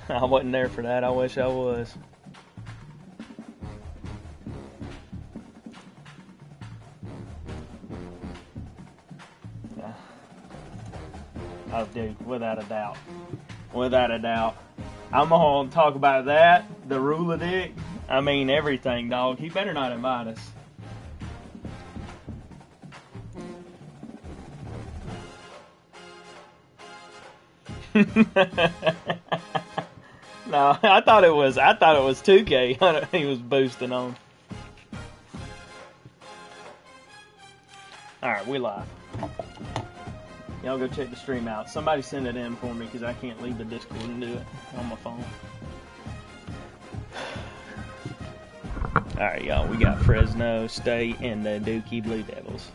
I wasn't there for that. I wish I was. Oh, dude, without a doubt. Without a doubt. I'm going to talk about that, the rule of dick. I mean, everything, dog. He better not invite us. No, I thought it was 2K. He was boosting on. All right, we live. Y'all go check the stream out. Somebody send it in for me because I can't leave the Discord and do it on my phone. All right, y'all. We got Fresno State and the Dookie Blue Devils.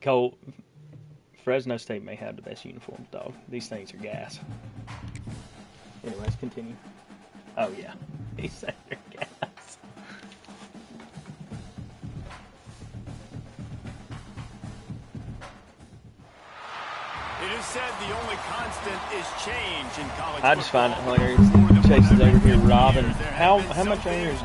Cole, Fresno State may have the best uniforms, dog. These things are gas. Anyways, continue. Oh, yeah. These things are gas. It is said the only constant is change in college I just find it hilarious. Chase is over here robbing. How much is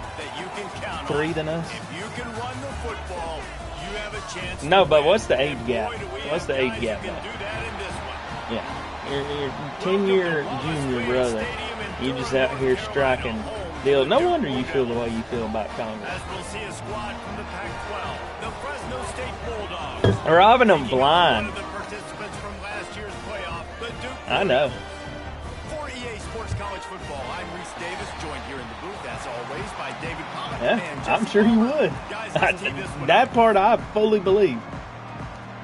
3 than us? If you can run the football, you have a chance. No, but what's the age gap? What's the age gap? Yeah, your 10-year junior brother. You just out here striking deals. No wonder you feel the way you feel about Congress. As we'll see a squad from the Pac-12, the Fresno State Bulldogs. Robbing them blind. One of the participants from last year's playoff, the Duke. I know. For EA Sports College Football, I'm Reese Davis, joined here in the booth, as always, by David Pollock. Yeah, I'm sure you would. That part I fully believe.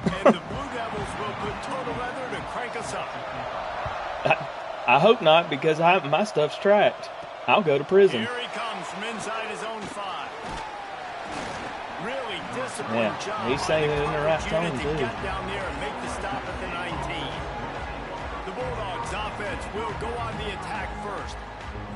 And the Blue Devils will put total weather to crank us up. I hope not, because my stuff's tracked. I'll go to prison. Here he comes from inside his own 5. Really disciplined job. He's saying it in the right tone, too. Get down there and make the stop at the 19. The Bulldogs offense will go on the attack first.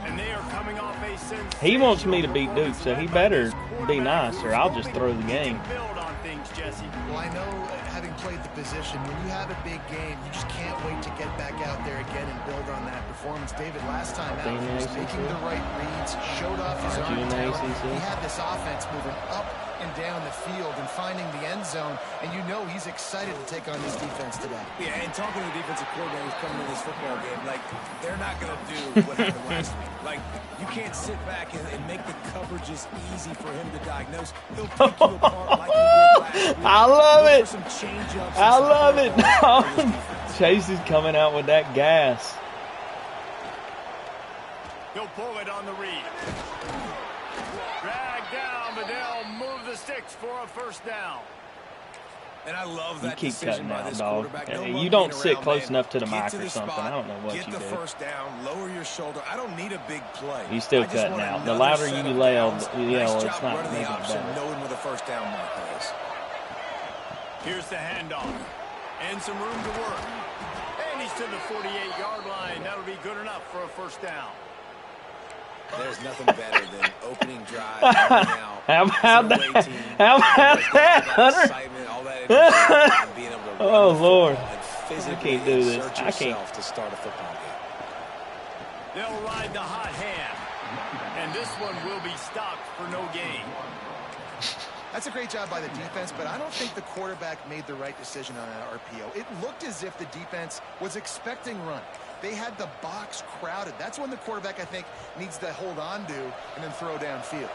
And they are coming off a sensational. He wants me to beat Duke, so he better be nice, or I'll just throw the game. Build on things, Jesse. Well, I know, having played the position, when you have a big game, you just can't wait to get back out there again and build on that performance. David, last time out, he was making the right reads, showed off his arm talent. He had this offense moving up and down the field and finding the end zone, and you know he's excited to take on this defense today. Yeah, and talking to the defensive coordinators coming in this football game, like, they're not going to do what happened last week. Like, you can't sit back and make the coverages easy for him to diagnose. He'll pick you apart like he did last week. I love it. Some change-ups. I love it. Chase is coming out with that gas. He'll pull it on the read. Drag down, but they'll move the sticks for a first down. And I love that you keep decision cutting by out, this dog. quarterback. You don't sit close man. enough to the Get mic to or the something. spot, I don't know what get you the do. first down, lower your shoulder. I don't need a big play. You still I just cutting want out. The another louder set you of yell, downs. it's Nice not job running making the it option, better. knowing where the first down marker is. Here's the handoff. And some room to work. And he's to the 48-yard line. That'll be good enough for a first down. There's nothing better than opening drive. How about that? How about that, Hunter? Oh, Lord. I can't do this. I can't. To start a football game. They'll ride the hot hand. And this one will be stopped for no gain. That's a great job by the defense, but I don't think the quarterback made the right decision on that RPO. It looked as if the defense was expecting run. They had the box crowded. That's when the quarterback, I think, needs to hold on to and then throw downfield.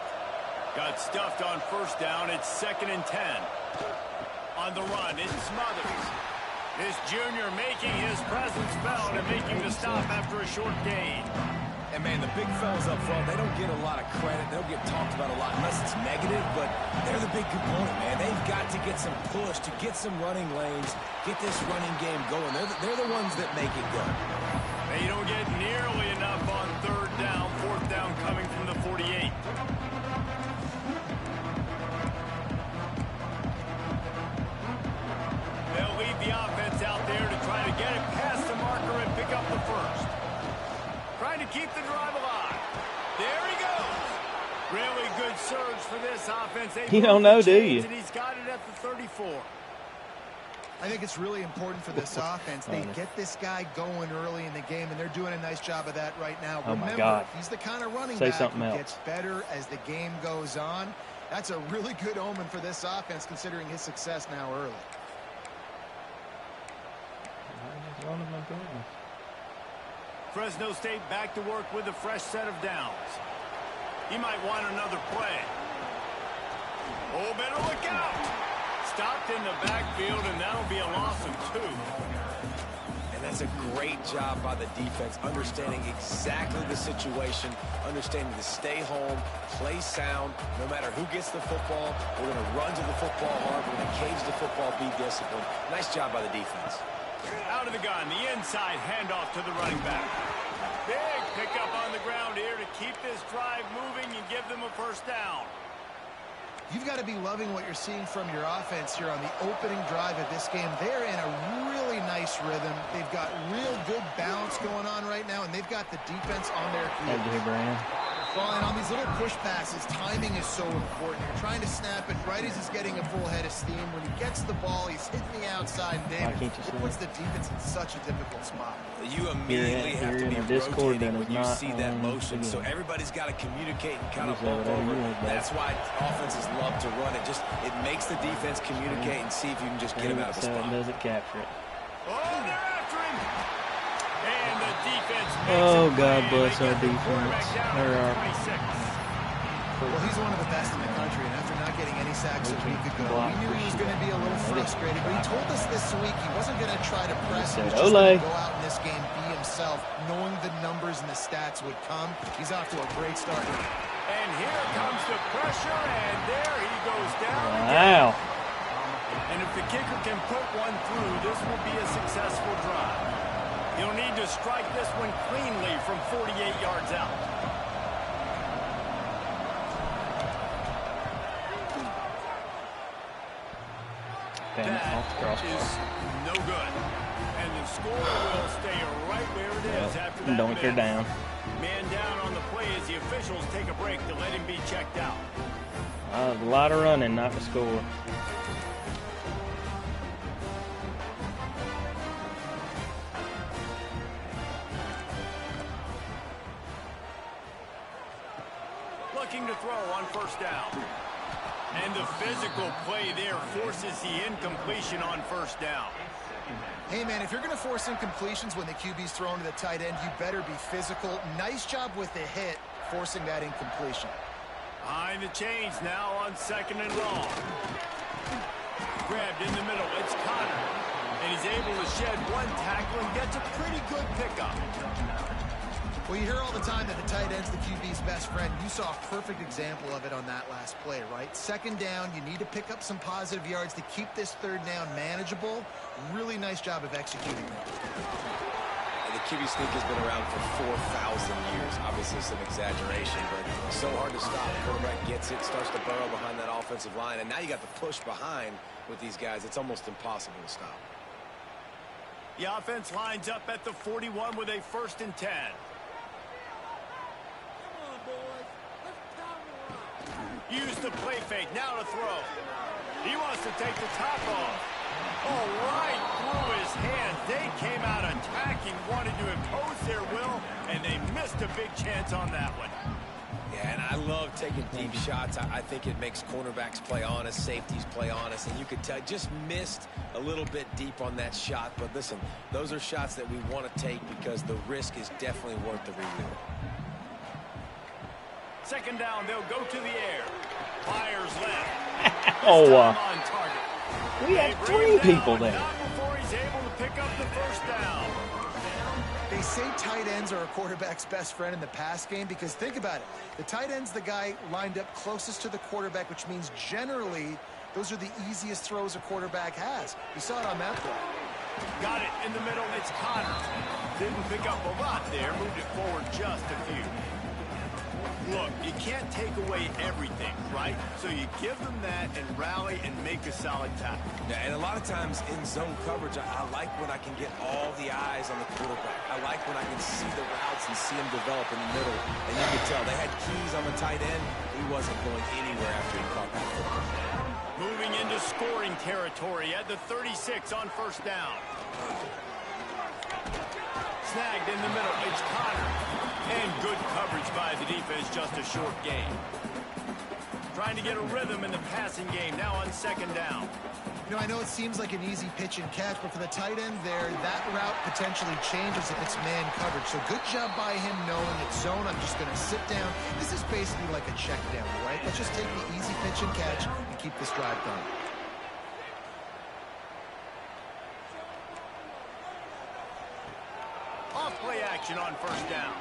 Got stuffed on first down. It's 2nd and 10. On the run, it's Smothers. This junior making his presence felt and making the stop after a short gain. And, man, the big fellas up front, they don't get a lot of credit. They don't get talked about a lot unless it's negative, but they're the big component, man. They've got to get some push, to get some running lanes, get this running game going. They're the ones that make it go. They don't get nearly enough on third down, fourth down coming from the 48. They'll lead the offense out there to try to get it past the marker and pick up the first. Trying to keep the drive alive. There he goes. Really good surge for this offense. You don't know, do you? And he's got it at the 34. I think it's really important for this offense. They get this guy going early in the game, and they're doing a nice job of that right now. Oh, Remember, my God. he's the kind of running Say back something who else. gets better as the game goes on. That's a really good omen for this offense, considering his success now early. Fresno State back to work with a fresh set of downs. He might want another play. Oh, better look out. Stopped in the backfield, and that'll be a loss of 2. And that's a great job by the defense, understanding exactly the situation, understanding to stay home, play sound. No matter who gets the football, we're going to run to the football hard. We're going to cage the football, be disciplined. Nice job by the defense. Out of the gun, the inside handoff to the running back. Big pickup on the ground here to keep this drive moving and give them a first down. You've got to be loving what you're seeing from your offense here on the opening drive of this game. They're in a really nice rhythm. They've got real good balance going on right now, and they've got the defense on their heels. Well, and on these little push passes, timing is so important. You're trying to snap it right as he's getting a full head of steam. When he gets the ball, he's hitting the outside. David, it puts the defense in such a difficult spot. You immediately have to be rotating when you see that motion, so everybo's got to communicate and kind of bump over. That's why offenses love to run it. It makes the defense communicate and see if you can just get him out of the spot. Doesn't capture it. Oh, they're after him. And the defense makes Oh, a God play. bless They our get the defense. quarterback down to Or 26. Well, he's one of the best in the country, and after not getting any sacks a week ago, we knew he was going to be a little frustrated, but he told us this week he wasn't going to try to press. He was just going to go out in this game, be himself, knowing the numbers and the stats would come. He's off to a great start. And here comes the pressure, and there he goes down. Wow. And if the kicker can put one through, this will be a successful drive. He'll need to strike this one cleanly from 48 yards out. That is no good. And the score will stay right where it is after that. Don't get down. Man down on the play as the officials take a break to let him be checked out. A lot of running, not the score. Looking to throw on first down. And the physical play there forces the incompletion on first down. Hey, man, if you're going to force incompletions when the QB's thrown to the tight end, you better be physical. Nice job with the hit, forcing that incompletion. Behind the chains now on second and long. Grabbed in the middle. It's Connor. And he's able to shed one tackle and gets a pretty good pickup. Well, you hear all the time that the tight end's the QB's best friend. You saw a perfect example of it on that last play, right? Second down, you need to pick up some positive yards to keep this third down manageable. Really nice job of executing that. The QB sneak has been around for 4,000 years. Obviously some exaggeration, but so hard to stop. The quarterback gets it, starts to burrow behind that offensive line, and now you got the push behind with these guys. It's almost impossible to stop. The offense lines up at the 41 with a 1st and 10. Use the play fake, now to throw. He wants to take the top off. Oh, right through his hands. They came out attacking, wanted to impose their will, and they missed a big chance on that one. Yeah, and I love taking deep shots. I think it makes cornerbacks play honest, safeties play honest, and you could tell just missed a little bit deep on that shot. But listen, those are shots that we want to take because the risk is definitely worth the reward. Second down, they'll go to the air. Fires left. Oh, on target. we had 3 people there. Not before he's able to pick up the first down. They They say tight ends are a quarterback's best friend in the pass game because think about it. The tight end's the guy lined up closest to the quarterback, which means generally those are the easiest throws a quarterback has. You saw it on that play. Got it in the middle. It's Connor. Didn't pick up a lot there. Moved it forward just a few. Look, you can't take away everything, right? So you give them that and rally and make a solid tackle. Yeah, and a lot of times in zone coverage, I like when I can get all the eyes on the quarterback. I like when I can see the routes and see them develop in the middle. And you can tell they had keys on the tight end. He wasn't going anywhere after he caught that football. Moving into scoring territory at the 36 on first down. Snagged in the middle. It's Connor. And good coverage by the defense, just a short gain. Trying to get a rhythm in the passing game now on second down. You know, I know it seems like an easy pitch and catch, but for the tight end there, that route potentially changes if it's man coverage. So good job by him knowing it's zone. I'm just going to sit down. This is basically like a check down, right? Let's just take the easy pitch and catch and keep this drive going. Off-play action on first down.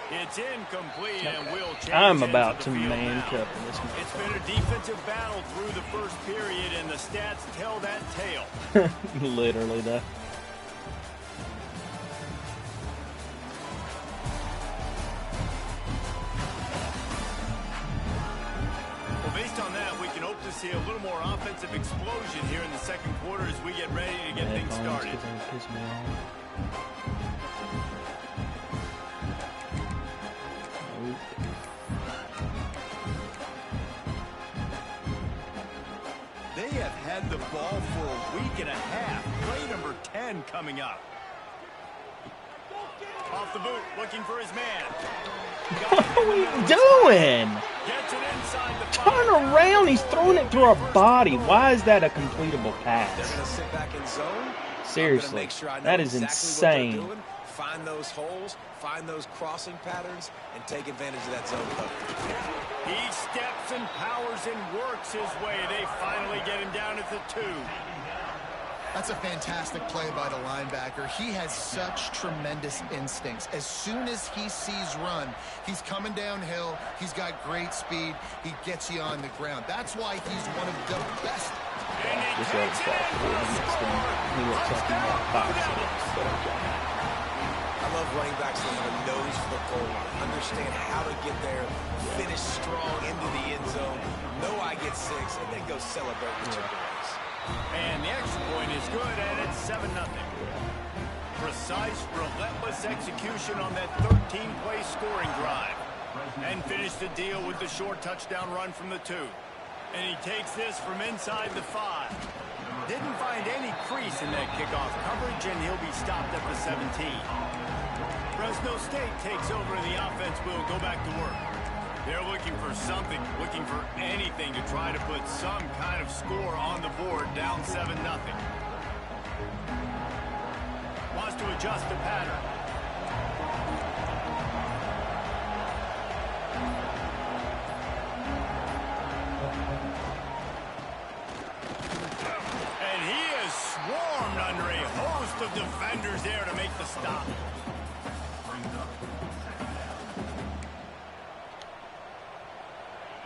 It's incomplete and will change. I'm about to man cup in this one. It's been a defensive battle through the first period, and the stats tell that tale. Literally, though. Well, based on that, we can hope to see a little more offensive explosion here in the second quarter as we get ready to get things started. They have had the ball for a week and a half. Play number 10 coming up. Off the boot, looking for his man. What are we doing? Gets it inside the Turn around. He's throwing it through our body. Why is that a completable pass? They're going to sit back in zone. Seriously, Make sure I know that is exactly insane. What they're doing. Find those holes, find those crossing patterns, and take advantage of that zone coverage. He steps and powers and works his way. They finally get him down at the 2. That's a fantastic play by the linebacker. He has such tremendous instincts. As soon as he sees run, he's coming downhill. He's got great speed. He gets you on the ground. That's why he's one of the best. And he This takes guy's it back. He looks like he got pops. I love running backs that have a nose for the goal line. Understand how to get there, finish strong into the end zone, know I get 6, and then go celebrate with chicken wings. And the extra point is good, and it's 7-0. Precise, relentless execution on that 13-play scoring drive. And finished the deal with the short touchdown run from the 2. And he takes this from inside the 5. Didn't find any crease in that kickoff coverage, and he'll be stopped at the 17. Fresno State takes over and the offense will go back to work. They're looking for something, looking for anything to try to put some kind of score on the board, down 7-0. Wants to adjust the pattern. And he is swarmed under a host of defenders there to make the stop.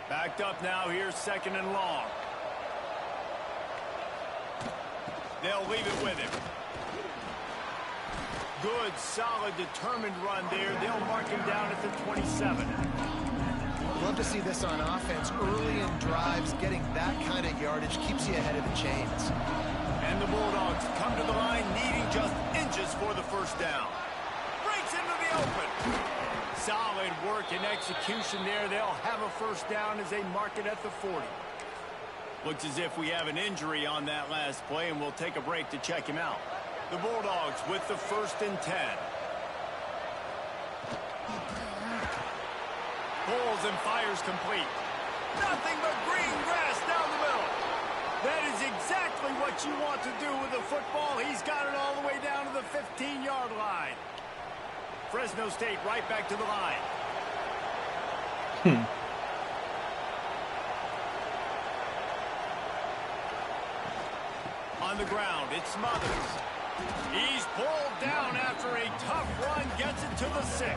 Backed up now, here's 2nd and long. They'll leave it with him. Good, solid, determined run there. They'll mark him down at the 27. Love to see this on offense. Early in drives, getting that kind of yardage keeps you ahead of the chains. And the Bulldogs come to the line needing just inches for the first down. Breaks into the open. Solid work and execution there. They'll have a first down as they mark it at the 40. Looks as if we have an injury on that last play, and we'll take a break to check him out. The Bulldogs with the 1st and 10. Pulls and fires complete. Nothing but green grass down the middle. That is exactly what you want to do with the football. He's got it all the way down to the 15-yard line. Fresno State right back to the line. On the ground, it's Smothers. He's pulled down after a tough run, gets it to the 6.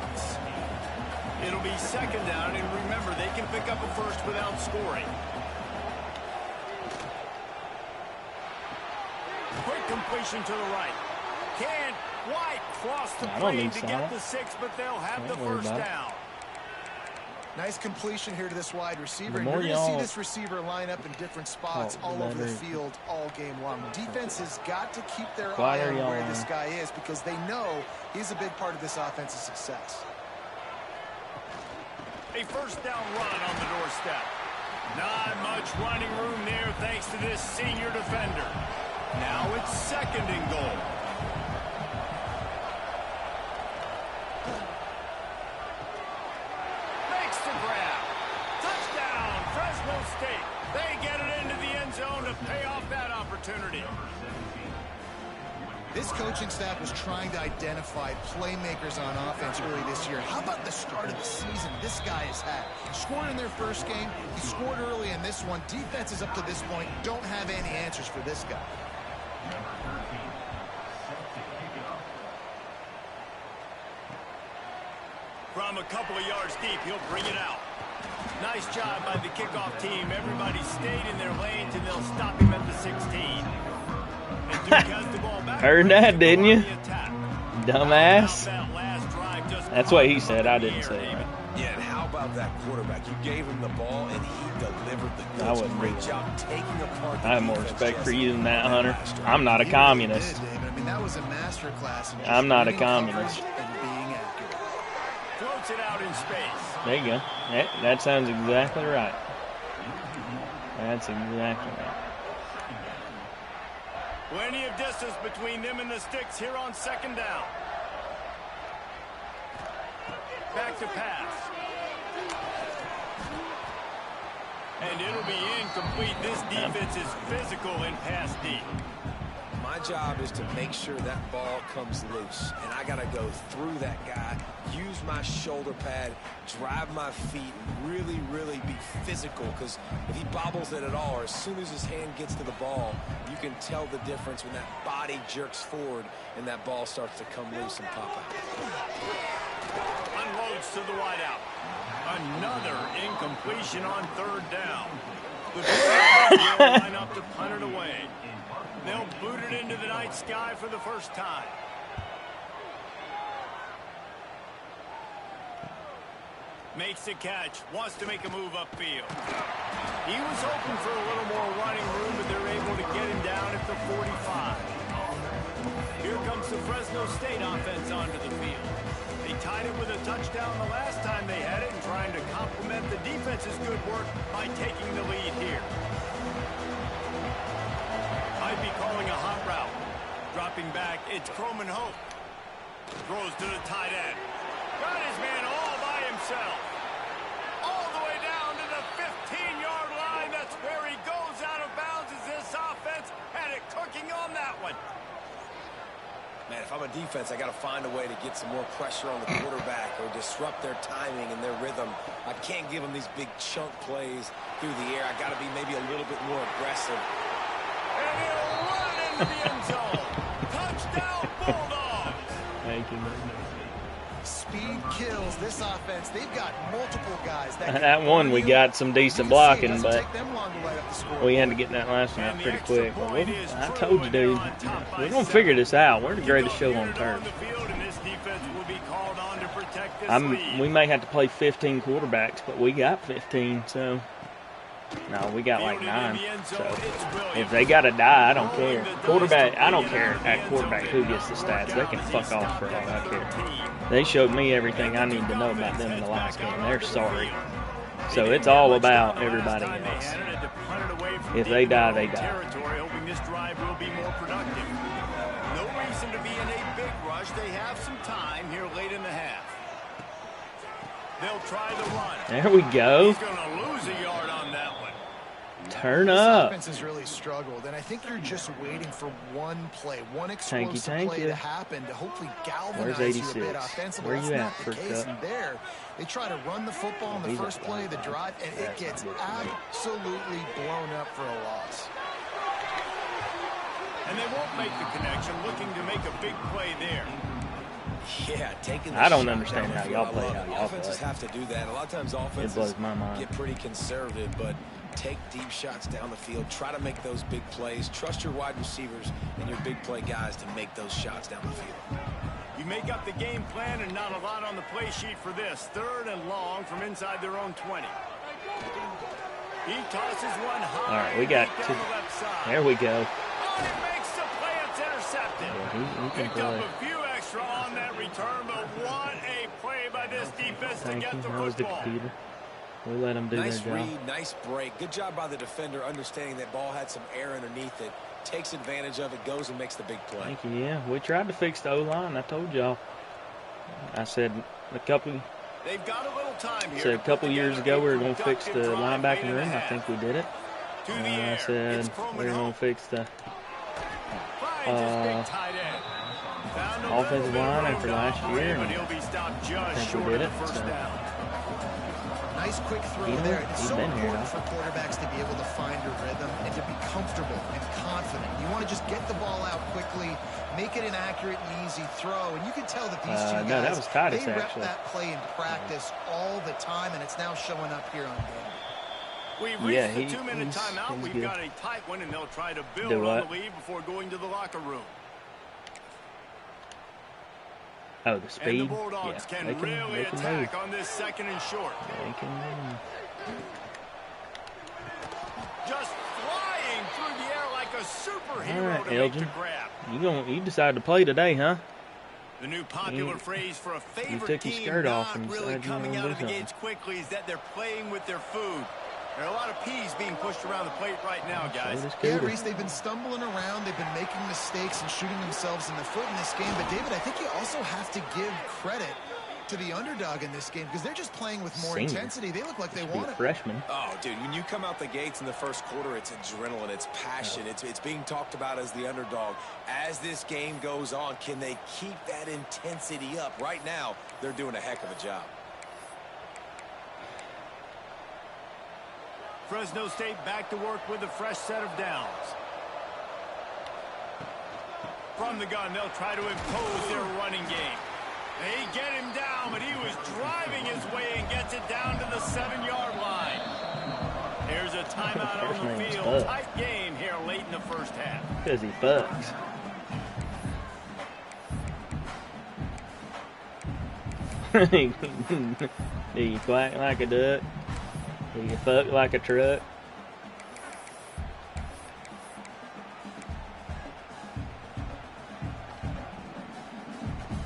It'll be 2nd down, and remember, they can pick up a first without scoring. Quick completion to the right. Can't quite cross the plane to get the 6, but they'll have the first down. Nice completion here to this wide receiver. And you're going to see this receiver line up in different spots all over the field all game long. Defense has got to keep their eye on where this guy is because they know he's a big part of this offense's success. A first down run on the doorstep. Not much running room there thanks to this senior defender. Now it's 2nd and goal. Makes the grab. Touchdown, Fresno State. They get it into the end zone to pay off that opportunity. This coaching staff was trying to identify playmakers on offense early this year. How about the start of the season this guy has had? Scored in their first game. He scored early in this one. Defenses up to this point don't have any answers for this guy. From a couple of yards deep, he'll bring it out. Nice job by the kickoff team. Everybody stayed in their lanes, and they'll stop him at the 16. Heard that, didn't you? Dumbass. That's what he said. I didn't say it. Yeah, and how about that quarterback? You gave him the ball, and he delivered the goods. I wouldn't Great job taking apart the I have more respect for you than that, Hunter. I'm not a communist. I mean, that was a master class. I'm not a communist. Floats it out in space. There you go. That sounds exactly right. That's exactly right. Plenty of distance between them and the sticks here on 2nd down. Back to pass. And it'll be incomplete. This defense is physical and pass deep. My job is to make sure that ball comes loose, and I got to go through that guy, use my shoulder pad, drive my feet, and really, really be physical, because if he bobbles it at all, or as soon as his hand gets to the ball, you can tell the difference when that body jerks forward and that ball starts to come loose and pop out. Unloads to the wideout. Another incompletion on 3rd down. The Bills will line up to punt it away. They'll boot it into the night sky for the first time. Makes the catch. Wants to make a move upfield. He was hoping for a little more running room, but they're able to get him down at the 45. Here comes the Fresno State offense onto the field. They tied it with a touchdown the last time they had it and trying to complement the defense's good work by taking the lead here. Might be calling a hot route. Dropping back, it's Croman Hope. Throws to the tight end. Got his man all by himself. All the way down to the 15-yard line. That's where he goes out of bounds as this offense had it cooking on that one. Man, if I'm a defense, I got to find a way to get some more pressure on the quarterback or disrupt their timing and their rhythm. I can't give them these big chunk plays through the air. I got to be maybe a little bit more aggressive. And he'll run into the end zone. Touchdown, Bulldogs. Thank you. Speed kills this offense. They've got multiple guys. That one we got some decent blocking, but we had to get that last one out pretty quick. But I told you, dude, we're going to figure this out. We're the greatest show on turf. We may have to play 15 quarterbacks, but we got 15, so... No, we got like 9. So if they got to die, I don't care. Quarterback, I don't care at quarterback who gets the stats. They can fuck off for all I care. They showed me everything I need to know about them in the last game. They're sorry. So it's all about everybody else. If they die, they die. Hoping this drive will be more productive. No reason to be in a big rush. They have some time here late in the half. They'll try the run. There we go. He's going to lose a yard on that one. Turn up. This offense has really struggled, and I think you're just waiting for one play, one explosive play to happen to hopefully galvanize you a bit offensively. Where you at, That's not the case. And there, they try to run the football in the first play of the drive, and it gets absolutely blown up for a loss. And they won't make the connection, looking to make a big play there. Yeah, taking I don't understand how y'all play how y'all play. Offenses have to do that. A lot of times offenses It blows my mind. get pretty conservative, but take deep shots down the field. Try to make those big plays. Trust your wide receivers and your big play guys to make those shots down the field. You make up the game plan and not a lot on the play sheet for this. 3rd and long from inside their own 20. He tosses one high. All right, we got two. There we go. Oh, he makes the play. It's intercepted. Yeah, he can Picked up play. a few extra on that return, but what a play by this defense to Thank get you. the That was the football. computer. We let them do Nice their job. read, nice break. Good job by the defender understanding that ball had some air underneath it. Takes advantage of it, goes and makes the big play. Thank you. Yeah, we tried to fix the O-line. I told y'all. I said They've got a little time here. said a couple years ago we were going to fix the linebacking room. I think we did it. I said we were going to fix the offensive line after last year, and I think we did it. So. Nice quick throw there. It's so important for quarterbacks to be able to find a rhythm and to be comfortable and confident. You want to just get the ball out quickly, make it an accurate and easy throw. And you can tell that these two guys, no, that was CHUTES, they rep actually. that play in practice all the time, and it's now showing up here on game. We've reached the 2-minute timeout. We've got a tight one, and they'll try to build on the lead before going to the locker room. Oh, the speed? And the Bulldogs Yeah, can really attack on this 2nd and short. They can move. Just flying through the air like a superhero. All right, to Elgin. make the grab. You decided to play today, huh? The new popular phrase for a favorite took your team skirt off not and really decided you coming wanted out to of the do gates quickly is that they're playing with their food. There are a lot of peas being pushed around the plate right now, guys. Yeah, Reese, they've been stumbling around. They've been making mistakes and shooting themselves in the foot in this game. But, David, I think you also have to give credit to the underdog in this game because they're just playing with more intensity. They look like they want it. Freshman. Oh, dude, when you come out the gates in the first quarter, it's adrenaline, it's passion, it's being talked about as the underdog. As this game goes on, can they keep that intensity up? Right now, they're doing a heck of a job. Fresno State back to work with a fresh set of downs. From the gun, they'll try to impose their running game. They get him down, but he was driving his way and gets it down to the 7-yard line. Here's a timeout on the field. Tight game here late in the first half. Because he bucks. Do you quack like a duck? Do you fuck like a truck?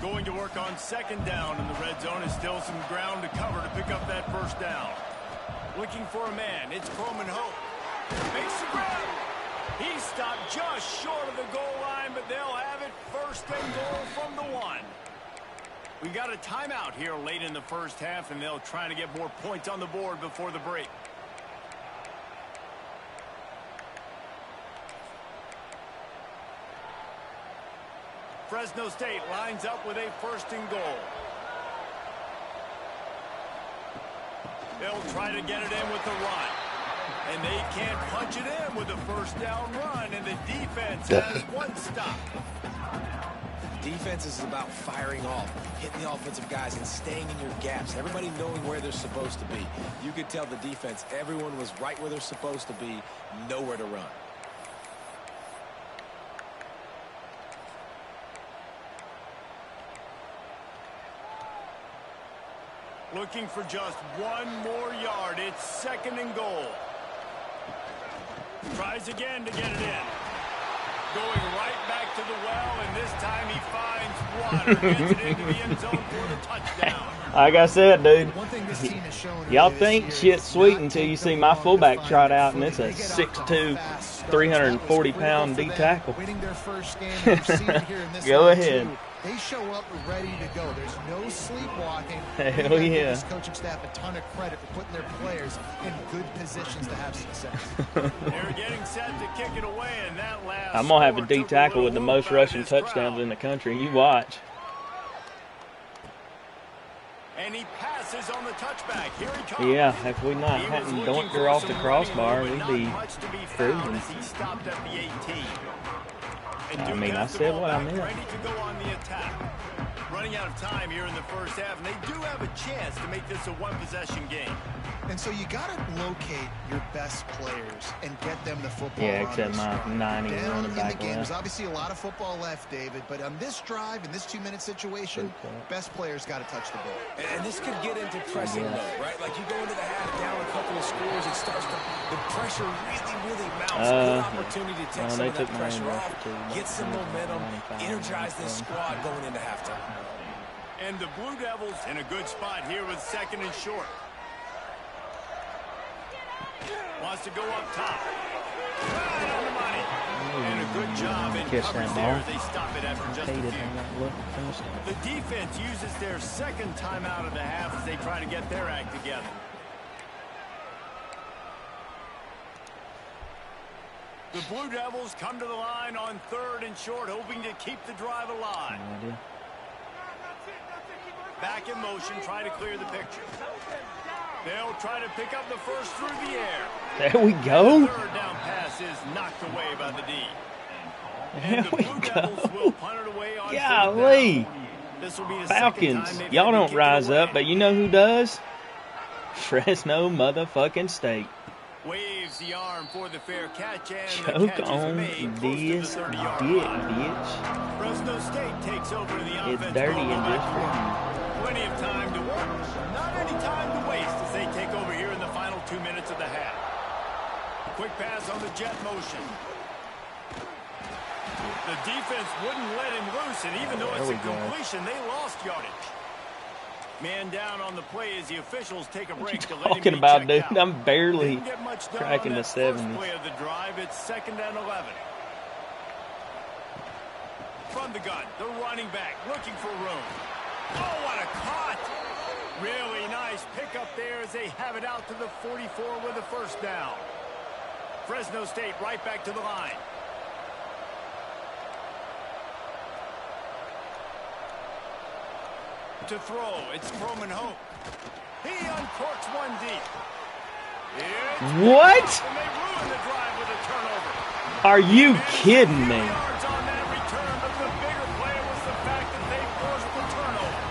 Going to work on 2nd down in the red zone is still some ground to cover to pick up that 1st down. Looking for a man. It's Coleman Hope. Makes the grab. He stopped just short of the goal line, but they'll have it 1st and goal from the 1. We got a timeout here late in the first half, and they'll try to get more points on the board before the break. Fresno State lines up with a 1st and goal. They'll try to get it in with the run. And they can't punch it in with a 1st down run, and the defense has 1 stop. Defense is about firing off, hitting the offensive guys, and staying in your gaps. Everybody knowing where they're supposed to be. You could tell the defense, everyone was right where they're supposed to be, nowhere to run. Looking for just 1 more yard. It's 2nd and goal. Tries again to get it in. Going right back to the well, and this time he finds water. Gets it into the end zone for the touchdown. Like I said, dude, One thing this team has shown y'all this think year shit's is sweet not until you take see the my long fullback to trot find out, and their it's a footing. They get off to 6'2", a fast start. 340 That was pound critical D for them, tackle. winning their first game, and you've seen it here in this Go one, ahead. too. They show up ready to go. There's no sleepwalking. Hell yeah. This coaching staff a ton of credit for putting their players in good positions to have success. They're getting set to kick it away, and that last I'm going to have a score D took tackle with the little most whoop out of rushing this touchdowns crowd. in the country. You watch. And he passes on the touchback. Here he comes. Yeah, if we not He was hadn't looking donked her for off the some crossbar, running we'd room, be but not much to be found cruising. as he stopped at the 18. And I mean, I said what I meant. Ready to go on the attack. Running out of time here in the first half, and they do have a chance to make this a one-possession game. And so you got to locate your best players and get them the football. Yeah, except my 90 running back. There's obviously a lot of football left, David, but on this drive, in this 2-minute situation, best players got to touch the ball. And this could get into pressing mode, right? Like you go into the half down a couple of scores, it starts to, the pressure really mounts. Good opportunity to take some of that pressure off, get some momentum, energize this squad going into halftime. And the Blue Devils in a good spot here with 2nd and short. Wants to go up top. Right on the money. And a good job in coverage there. They stop it after just a few. The defense uses their 2nd timeout of the half as they try to get their act together. The Blue Devils come to the line on 3rd and short, hoping to keep the drive alive. Back in motion, try to clear the picture. They'll try to pick up the first through the air. There we go. The 3rd down pass is knocked away by the D. And the Blue Devils will punt it away on Golly. This will be the Falcons, y'all don't rise up, but you know who does? Fresno motherfucking State. Waves the arm for the fair catch, and choke on this dick, bitch. Fresno State takes over the offense. It's dirty and just for you. Plenty of time to work, not any time to waste as they take over here in the final 2 minutes of the half. Quick pass on the jet motion. The defense wouldn't let him loose, and even though it's a completion, they lost yardage. Man down on the play as the officials take a break to let him be talking about, dude? out. I'm barely cracking the 70s. Play of the drive, it's 2nd and 11. From the gun, the running back looking for room. Oh, what a cut! Really nice pickup there as they have it out to the 44 with a 1st down. Fresno State right back to the line. To throw, it's Croman Hope. He uncorks one deep. What? And they ruin the drive with a turnover. Are you kidding me? Yards on that return, but the bigger play was the fact that they forced the turnover.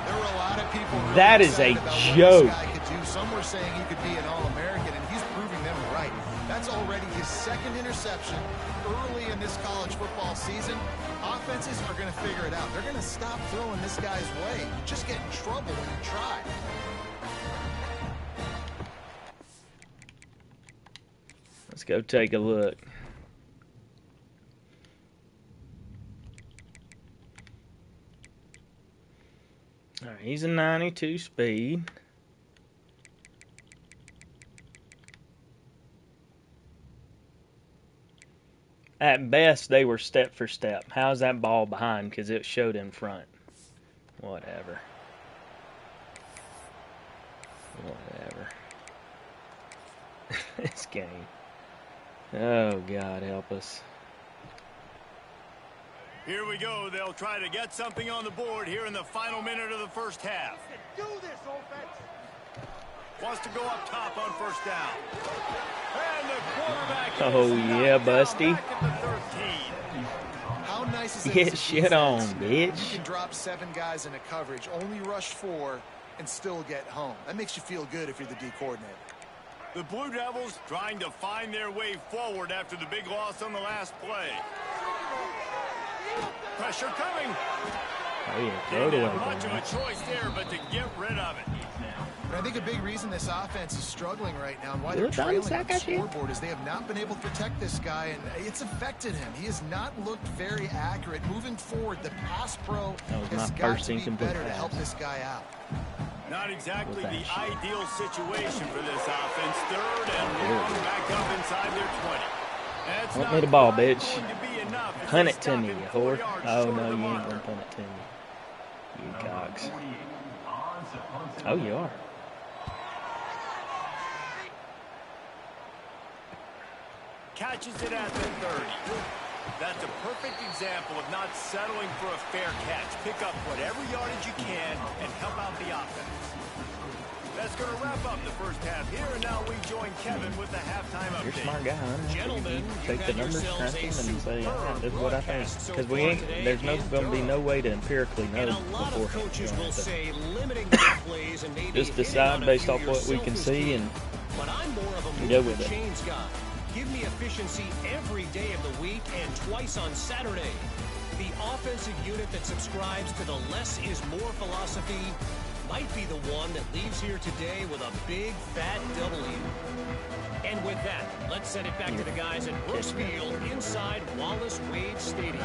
There were a lot of people really that is a joke. What this guy could do. Some were saying he could be an All-American, and he's proving them right. That's already his 2nd interception early in this college football season. Offenses are going to figure it out. They're going to stop throwing this guy's way. You just get in trouble when you try. Let's go take a look. All right, he's a 92 speed. At best, they were step for step. How's that ball behind? Because it showed in front. Whatever. This game. Oh, God, help us. Here we go. They'll try to get something on the board here in the final minute of the first half. Do this, offense. Wants to go up top on 1st down. And the quarterback yeah, Busty. How nice is it? Get shit on, bitch. You can drop 7 guys in a coverage, only rush 4, and still get home. That makes you feel good if you're the D coordinator. The Blue Devils trying to find their way forward after the big loss on the last play. Pressure coming. Oh, yeah, throw it away. Much of a choice there, but to get rid of it. But I think a big reason this offense is struggling right now and why they're trailing on the scoreboard is they have not been able to protect this guy, and it's affected him. He has not looked very accurate. Moving forward, the pass pro has got to be better to help this guy out. Not exactly the ideal situation for this offense. 3rd and long, back up inside their 20. Want me the ball, bitch. Punt it to me, you whore. Oh, no, you ain't gonna punt it to me. You cocks. Oh, you are. Catches it at the 30. That's a perfect example of not settling for a fair catch. Pick up whatever yardage you can and help out the offense. That's going to wrap up the first half here, and now we join Kevin with the halftime update. You're a smart guy, huh? Gentlemen, take the numbers, crunch them, and say, all right, this is what I think. Because we ain't, there's going to be no way to empirically know before. Just decide based off what we can see and go with it. Give me efficiency every day of the week and twice on Saturday. The offensive unit that subscribes to the less is more philosophy might be the one that leaves here today with a big fat W. And with that, let's send it back to the guys at Brooksfield inside Wallace Wade Stadium.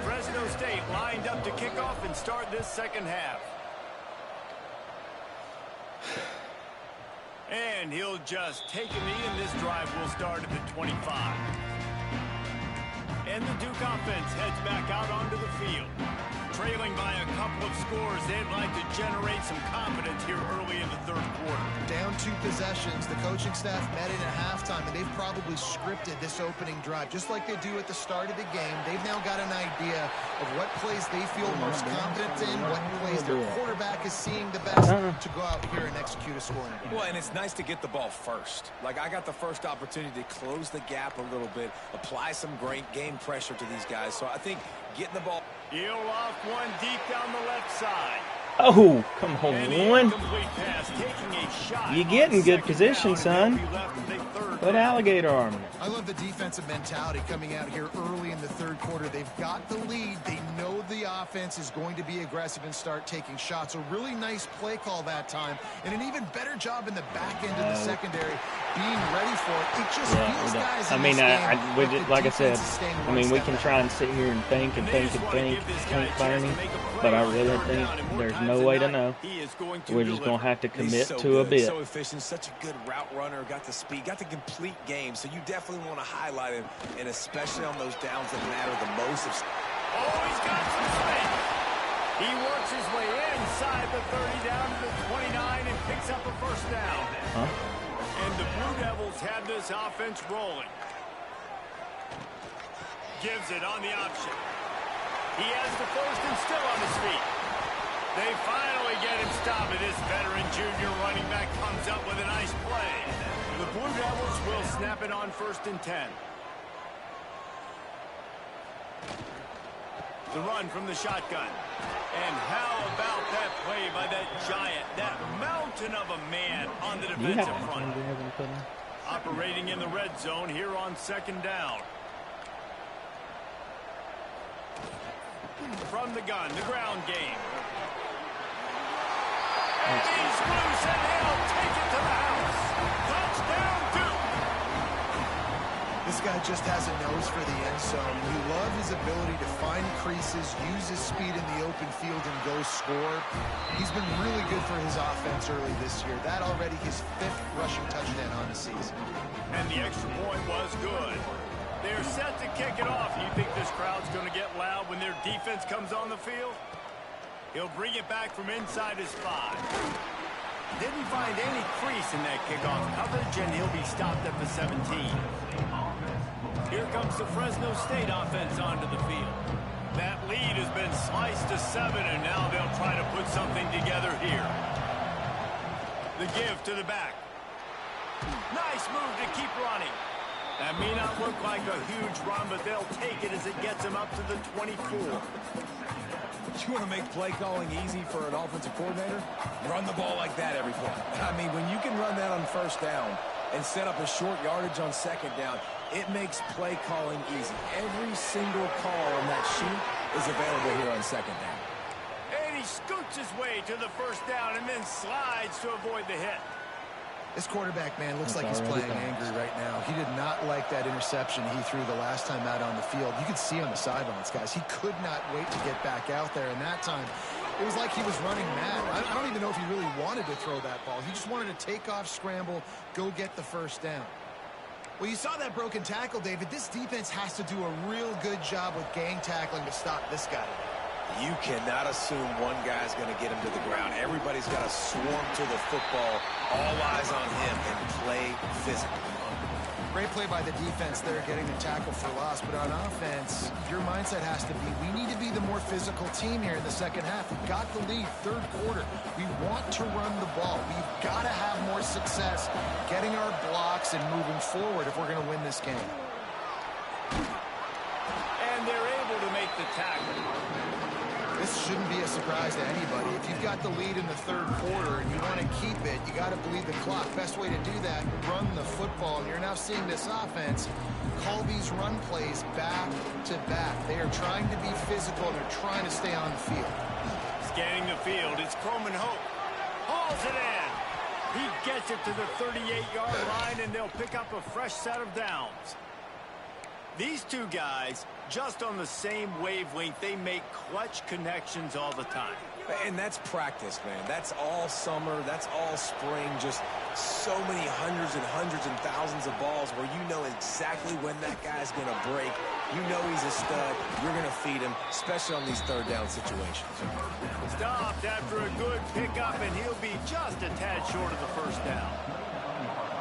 Fresno State lined up to kick off and start this second half. And he'll just take a knee, and this drive will start at the 25. And the Duke offense heads back out onto the field. Trailing by a couple of scores, they'd like to generate some confidence here early in the third quarter. Down 2 possessions, the coaching staff met in at halftime, and they've probably scripted this opening drive. Just like they do at the start of the game, they've now got an idea of what plays they feel most confident in, what plays their quarterback is seeing the best to go out here and execute a scoring. Well, and it's nice to get the ball first. Like, I got the first opportunity to close the gap a little bit, apply some great game pressure to these guys. So I think getting the ball. He'll off one deep down the left side. Oh, come on, one. You get in good position, son. Put alligator arm. I love the defensive mentality coming out here early in the third quarter. They've got the lead. They know the offense is going to be aggressive and start taking shots. A really nice play call that time, and an even better job in the back end of the secondary being ready for it. It just feels, guys, I mean, like I said, I mean, we can try and sit here and think and think and think, tank burning, but I really think there's no way to know. We're just going to have to commit to a bit. So efficient, such a good route runner, got the speed, got the complete game. So you definitely want to highlight him, and especially on those downs that matter the most. Oh, he's got some space. He works his way inside the 30 down to the 29 and picks up a first down. And the Blue Devils have this offense rolling. Gives it on the option. He has the first and still on his feet. They finally get him stopped, and this veteran junior running back comes up with a nice play. The Blue Devils will snap it on 1st and 10. The run from the shotgun. And how about that play by that giant, that mountain of a man on the defensive front. Operating in the red zone here on 2nd down. From the gun, the ground game. And he's loose, and he'll take it to the house. Touchdown, Duke. This guy just has a nose for the end zone. We love his ability to find creases, use his speed in the open field, and go score. He's been really good for his offense early this year. That already his 5th rushing touchdown on the season. And the extra point was good. They're set to kick it off. You think this crowd's going to get loud when their defense comes on the field? He'll bring it back from inside his 5. Didn't find any crease in that kickoff coverage, and he'll be stopped at the 17. Here comes the Fresno State offense onto the field. That lead has been sliced to 7, and now they'll try to put something together here. The give to the back. Nice move to keep running. That may not look like a huge run, but they'll take it as it gets them up to the 24. You want to make play calling easy for an offensive coordinator? Run the ball like that every play. I mean, when you can run that on 1st down and set up a short yardage on 2nd down, it makes play calling easy. Every single call on that sheet is available here on 2nd down. And he scoots his way to the 1st down and then slides to avoid the hit. This quarterback, man, looks like he's playing angry right now. He did not like that interception he threw the last time out on the field. You could see on the sidelines, guys. He could not wait to get back out there. And that time, it was like he was running mad. I don't even know if he really wanted to throw that ball. He just wanted to take off, scramble, go get the 1st down. Well, you saw that broken tackle, David. This defense has to do a real good job with gang tackling to stop this guy. You cannot assume one guy's going to get him to the ground. Everybody's got to swarm to the football. All eyes on him and play physically. Great play by the defense there, getting the tackle for loss. But on offense, your mindset has to be, we need to be the more physical team here in the second half. We've got the lead, third quarter. We want to run the ball. We've got to have more success getting our blocks and moving forward if we're going to win this game. And they're able to make the tackle. This shouldn't be a surprise to anybody. If you've got the lead in the third quarter and you want to keep it, you got to bleed the clock. Best way to do that, run the football. And you're now seeing this offense call these run plays back to back. They are trying to be physical and they're trying to stay on the field. Scanning the field, it's Croman Hope. Hauls it in. He gets it to the 38-yard line, and they'll pick up a fresh set of downs. These two guys, just on the same wavelength, they make clutch connections all the time. And that's practice, man. That's all summer. That's all spring. Just so many hundreds and thousands of balls where you know exactly when that guy's going to break. You know he's a stud. You're going to feed him, especially on these third down situations. Stopped after a good pickup, and he'll be just a tad short of the first down.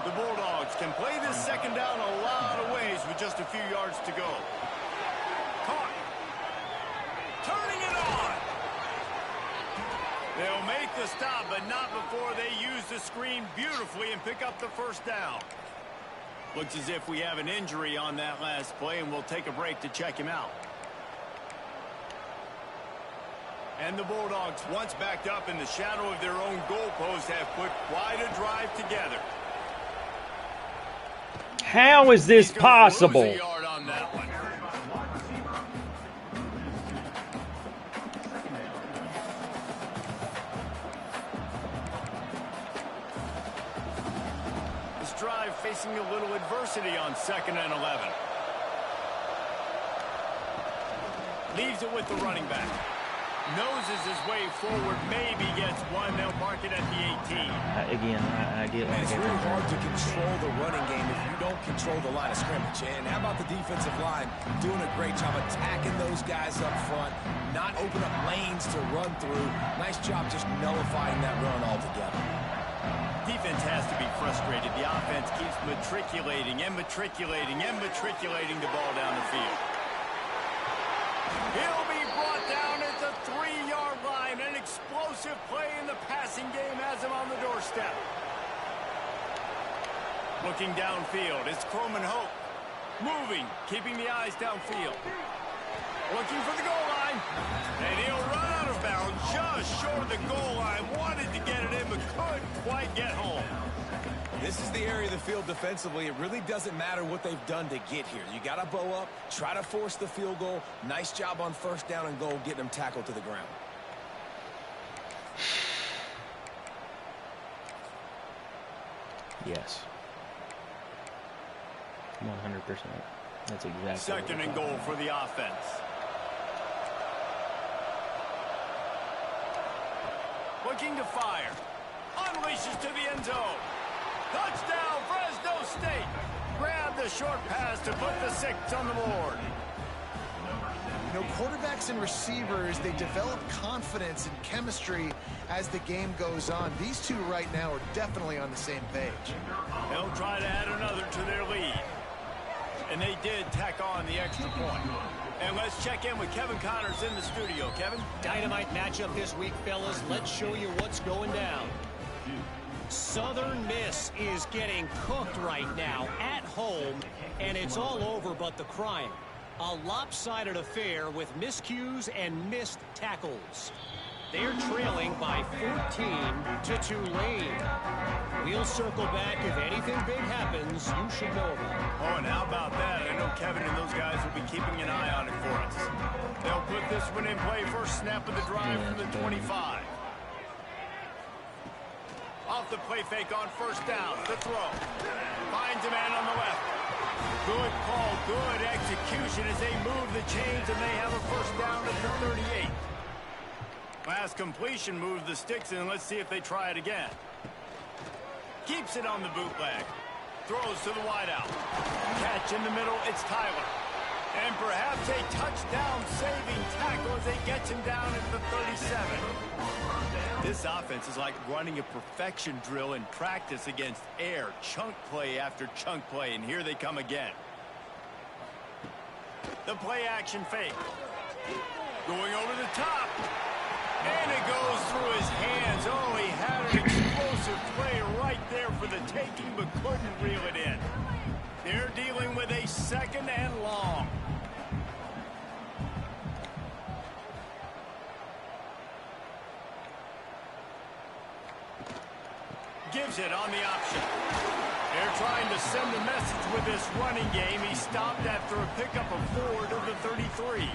The Bulldogs can play this second down a lot of ways with just a few yards to go. Caught. Turning it on. They'll make the stop, but not before they use the screen beautifully and pick up the first down. Looks as if we have an injury on that last play, and we'll take a break to check him out. And the Bulldogs, once backed up in the shadow of their own goalpost, have put quite a drive together. How is this possible? Lose a yard on that one. This drive facing a little adversity on 2nd and 11. Leaves it with the running back. Noses his way forward, maybe gets one. They'll mark it at the 18. Again, I get like it's really hard to control the running game if you don't control the line of scrimmage. And how about the defensive line doing a great job attacking those guys up front, not open up lanes to run through. Nice job just nullifying that run altogether. Defense has to be frustrated. The offense keeps matriculating and matriculating and matriculating the ball down the field. He'll be brought down at the 3-yard line. An explosive play in the passing game has him on the doorstep. Looking downfield, it's Croman Hope. Moving, keeping the eyes downfield. Looking for the goal line. And he'll run out of bounds just short of the goal line. Wanted to get it in, but couldn't quite get home. This is the area of the field defensively. It really doesn't matter what they've done to get here. You got to bow up, try to force the field goal. Nice job on 1st down and goal, getting them tackled to the ground. Yes. 100%. That's exactly. 2nd and goal for the offense. Looking to fire. Unleashes to the end zone. Touchdown, Fresno State. Grab the short pass to put the 6 on the board. You know, quarterbacks and receivers, they develop confidence and chemistry as the game goes on. These two right now are definitely on the same page. They'll try to add another to their lead. And they did tack on the extra point. And let's check in with Kevin Connors in the studio. Kevin? Dynamite matchup this week, fellas. Let's show you what's going down. Southern Miss is getting cooked right now at home, and it's all over but the crying. A lopsided affair with miscues and missed tackles. They're trailing by 14 to Tulane. We'll circle back if anything big happens you should know about. Oh, and how about that? I know Kevin and those guys will be keeping an eye on it for us. They'll put this one in play. First snap of the drive from the 25. Off the play fake on 1st down. The throw. Finds a man on the left. Good call, good execution as they move the chains, and they have a 1st down at the 38. Last completion moved the sticks in. Let's see if they try it again. Keeps it on the bootleg. Throws to the wideout. Catch in the middle. It's Tyler. And and perhaps a touchdown-saving tackle as they get him down at the 37. This offense is like running a perfection drill in practice against air, chunk play after chunk play, and here they come again. The play-action fake. Going over the top. And it goes through his hands. Oh, he had an explosive play right there for the taking, but couldn't reel it in. They're dealing with a second and long. Gives it on the option. They're trying to send a message with this running game. He stopped after a pickup of 4 to the 33.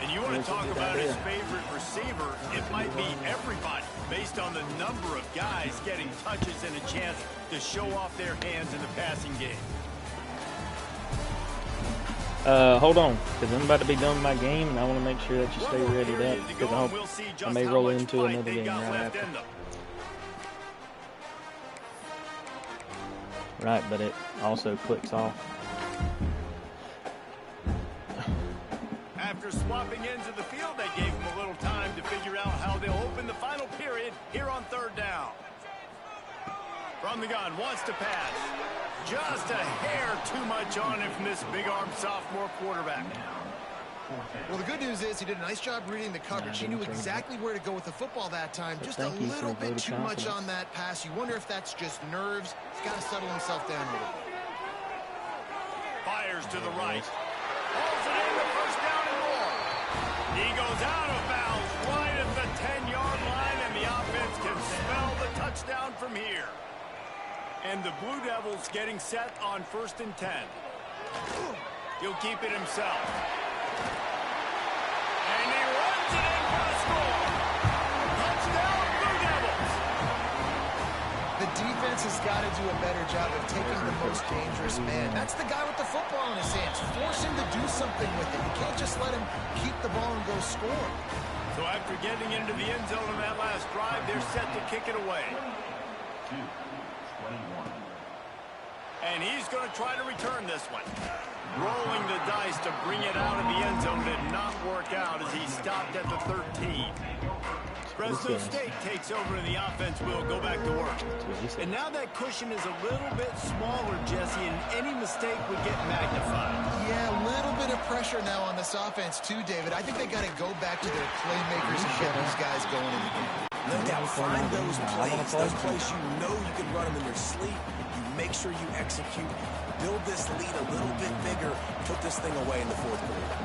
And you want to talk about his favorite receiver, it might be everybody, based on the number of guys getting touches and a chance to show off their hands in the passing game. Hold on, because I'm about to be done with my game, and I want to make sure that you stay ready up, because I may roll into another game right after. Right, but it also clicks off. After swapping ends of the field, they gave him a little time to figure out how they'll open the final period here on third down. From the gun, wants to pass. Just a hair too much on him from this big-armed sophomore quarterback. Well, the good news is he did a nice job reading the coverage. He knew exactly where to go with the football that time. Just a little bit too much on that pass. You wonder if that's just nerves. He's got to settle himself down a little bit. Fires to the right. Hauls it in, the first down and more. He goes out of bounds right at the 10-yard line, and the offense can smell the touchdown from here. And the Blue Devils getting set on 1st and 10. He'll keep it himself. And he runs it in for a score. Touchdown, Blue Devils. The defense has got to do a better job of taking the most dangerous man. That's the guy with the football in his hands. Force him to do something with it. You can't just let him keep the ball and go score. So after getting into the end zone in that last drive, they're set to kick it away. And he's going to try to return this one. Rolling the dice to bring it out of the end zone did not work out as he stopped at the 13. Fresno State takes over and the offense will go back to work. And now that cushion is a little bit smaller, Jesse, and any mistake would get magnified. Yeah, a little bit of pressure now on this offense too, David. I think they got to go back to their playmakers and get these guys going in the game. No doubt, find those plays you know you can run them in your sleep. You make sure you execute, build this lead a little bit bigger, put this thing away in the fourth quarter.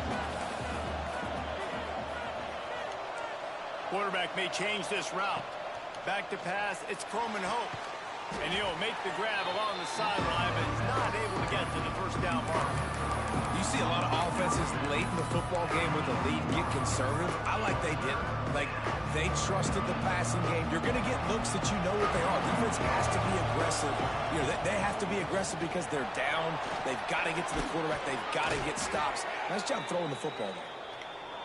Quarterback may change this route. Back to pass, it's Coleman Hope. And he'll make the grab along the sideline, but he's not able to get to the first down mark. You see a lot of offenses late in the football game with the lead get conservative. I like they didn't. Like, they trusted the passing game. You're going to get looks that you know what they are. Defense has to be aggressive. You know, they have to be aggressive because they're down. They've got to get to the quarterback. They've got to get stops. Nice job throwing the football there.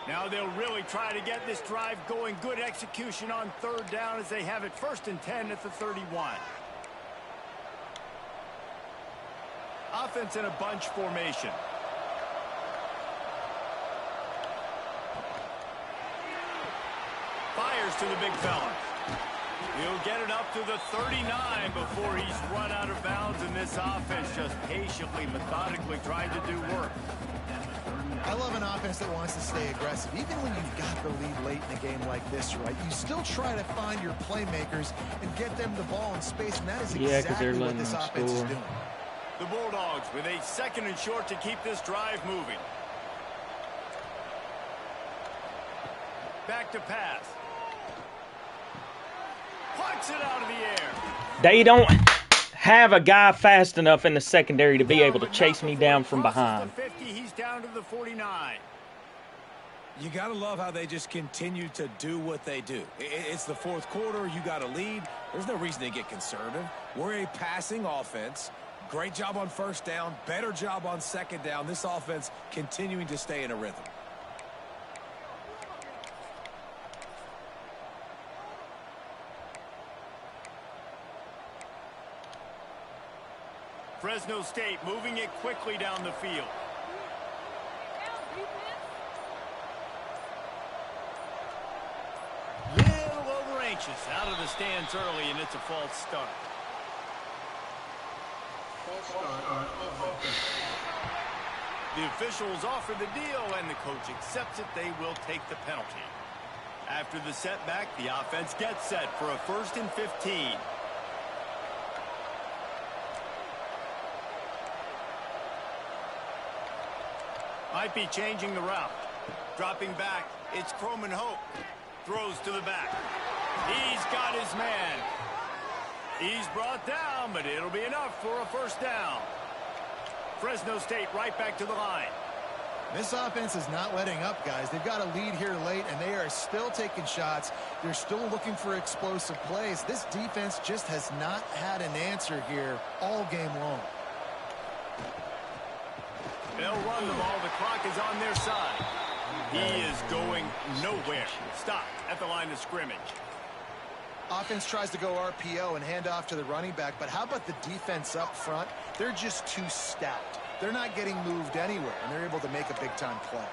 Now they'll really try to get this drive going. Good execution on third down as they have it 1st and 10 at the 31. Offense in a bunch formation. Fires to the big fella. He'll get it up to the 39 before he's run out of bounds, and this offense just patiently, methodically trying to do work. I love an offense that wants to stay aggressive. Even when you've got the lead late in a game like this, right, you still try to find your playmakers and get them the ball in space, and that is exactly what this offense is doing. The Bulldogs with a 2nd and short to keep this drive moving. Back to pass. Punts it out of the air. They don't have a guy fast enough in the secondary to be able to chase me down from behind. 50, he's down to the 49. You got to love how they just continue to do what they do. It's the fourth quarter. You got a lead. There's no reason to get conservative. We're a passing offense. Great job on 1st down. Better job on 2nd down. This offense continuing to stay in a rhythm. Fresno State moving it quickly down the field. Little over anxious, out of the stands early, and it's a false start. The officials offer the deal, and the coach accepts it. They will take the penalty. After the setback, the offense gets set for a 1st and 15. Might be changing the route. Dropping back, it's Croman Hope. Throws to the back. He's got his man. He's brought down, but it'll be enough for a 1st down. Fresno State right back to the line. This offense is not letting up, guys. They've got a lead here late, and they are still taking shots. They're still looking for explosive plays. This defense just has not had an answer here all game long. They'll run the ball. The clock is on their side. He is going nowhere. Stop at the line of scrimmage. Offense tries to go RPO and hand off to the running back, but how about the defense up front? They're just too stacked. They're not getting moved anywhere, and they're able to make a big-time play.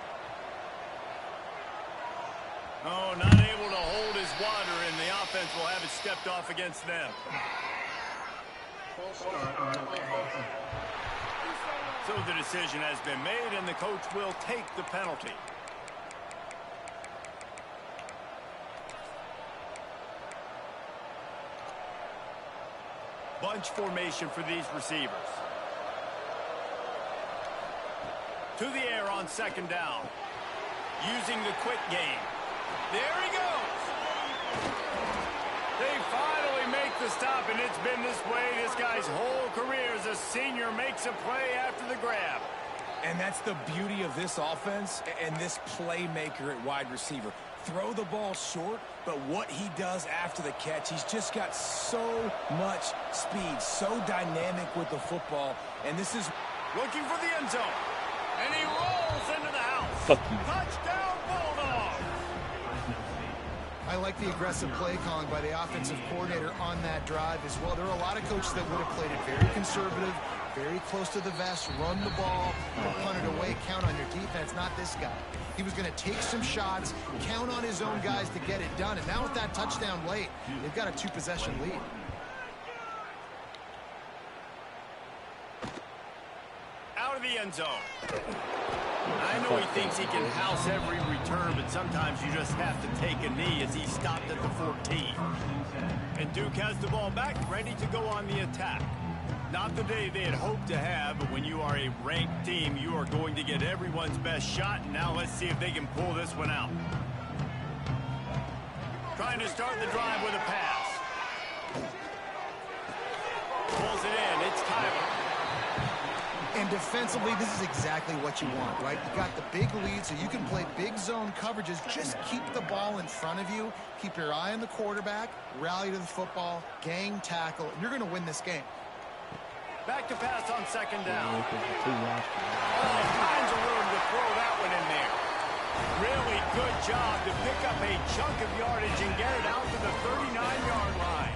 Oh, not able to hold his water, and the offense will have it stepped off against them. So the decision has been made, and the coach will take the penalty. Bunch formation for these receivers. To the air on 2nd down. Using the quick game. There he goes. They finally make the stop, and it's been this way this guy's whole career as a senior. Makes a play after the grab. And that's the beauty of this offense and this playmaker at wide receiver. Throw the ball short, but what he does after the catch, he's just got so much speed, so dynamic with the football. And this is looking for the end zone. And he rolls into the house. Fuck you. Touchdown, Bulldog. I like the aggressive play calling by the offensive coordinator on that drive as well. There are a lot of coaches that would have played it very conservative, very close to the vest, run the ball, punt it away, count on your defense, not this guy. He was going to take some shots, count on his own guys to get it done. And now with that touchdown late, they've got a 2-possession lead. Out of the end zone. I know he thinks he can house every return, but sometimes you just have to take a knee as he stopped at the 14. And Duke has the ball back, ready to go on the attack. Not the day they had hoped to have, but when you are a ranked team, you are going to get everyone's best shot. And now let's see if they can pull this one out. Trying to start the drive with a pass. Pulls it in. It's Tyler. And defensively, this is exactly what you want, right? You got the big lead, so you can play big zone coverages. Just keep the ball in front of you. Keep your eye on the quarterback. Rally to the football. Gang tackle. And you're going to win this game. Back to pass on 2nd down. All kinds of room to throw that one in there. Really good job to pick up a chunk of yardage and get it out to the 39-yard line.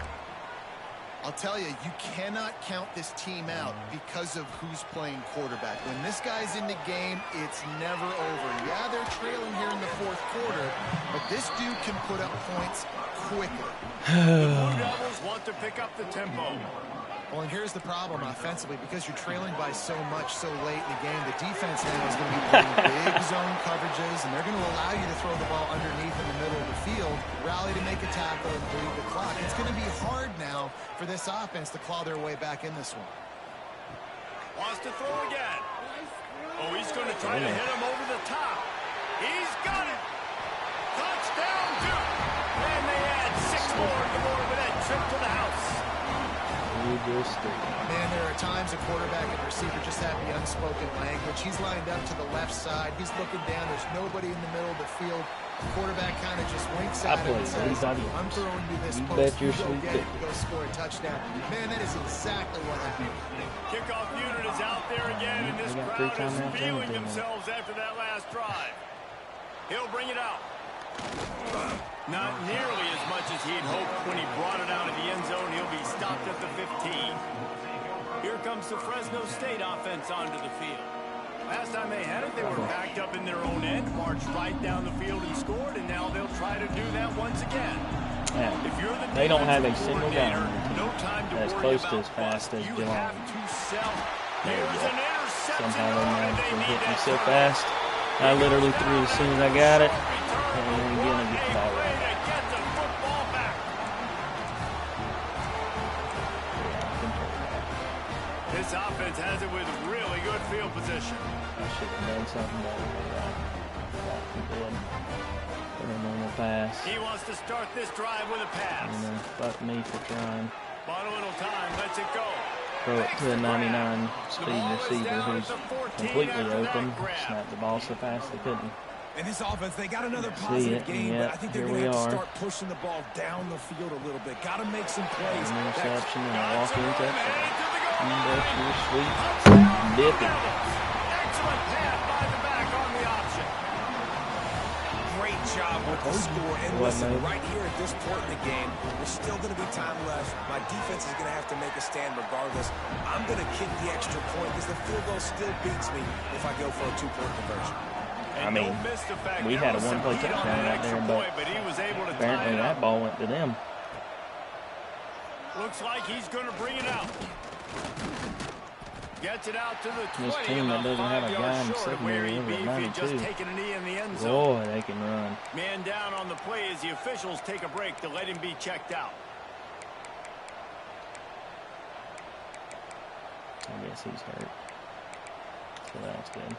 I'll tell you, you cannot count this team out because of who's playing quarterback. When this guy's in the game, it's never over. Yeah, they're trailing here in the 4th quarter, but this dude can put up points quickly. The Blue Devils want to pick up the tempo. Well, and here's the problem offensively. Because you're trailing by so much so late in the game, the defense now is going to be playing big zone coverages, and they're going to allow you to throw the ball underneath in the middle of the field, rally to make a tackle, and bleed the clock. It's going to be hard now for this offense to claw their way back in this one. Wants to throw again. Oh, he's going to try to hit him over the top. He's got it. Touchdown, Duke. And they add 6 more to the board with that trip to the house. Man, there are times a quarterback and receiver just have the unspoken language. He's lined up to the left side. He's looking down. There's nobody in the middle of the field. The quarterback kind of just winks at him and says, I'm throwing you this post. You go get it. Go score a touchdown. Man, that is exactly what happened. Kickoff unit is out there again, and this crowd is feeling themselves after that last drive. He'll bring it out. Not nearly as much as he'd hoped when he brought it out of the end zone. He'll be stopped at the 15. Here comes the Fresno State offense onto the field. Last time they had it, they were backed up in their own end, marched right down the field and scored, and now they'll try to do that once again. Yeah. If you're the they don't have a single guy on no time to that's worry close to as fast as You Jeong. have to sell. There you Here's go. an interception. Somehow they managed to need hit me that so turnover. fast. I literally threw as soon as I got it, and then again I get the ball right. Get the football back. This offense has it with really good field position. I should have done something better than that. Put a normal pass. He wants to start this drive with a pass. And then fuck me for trying. Bought a little time, lets it go. Throw it to a 99 speed receiver who's completely open. Snapped the ball so fast they couldn't. And this offense, they got another See positive it, game, and but I think they're here going to we have to are. start pushing the ball down the field a little bit. Got to make some plays. An interception and a walk-in touchdown. That's your sweet dipping. Excellent pass by the back on the option. Great job with the score. And listen, right here at this point in the game, there's still going to be time left. My defense is going to have to make a stand regardless. I'm going to kick the extra point because the field goal still beats me if I go for a two-point conversion. I mean, we had a one-play touchdown right there, but apparently that ball went to them. Looks like he's going to bring it out. Gets it out to the 20. This team that doesn't have a guy in the secondary over at 92. Boy, they can run. Man down on the play as the officials take a break to let him be checked out. I guess he's hurt. So that's good.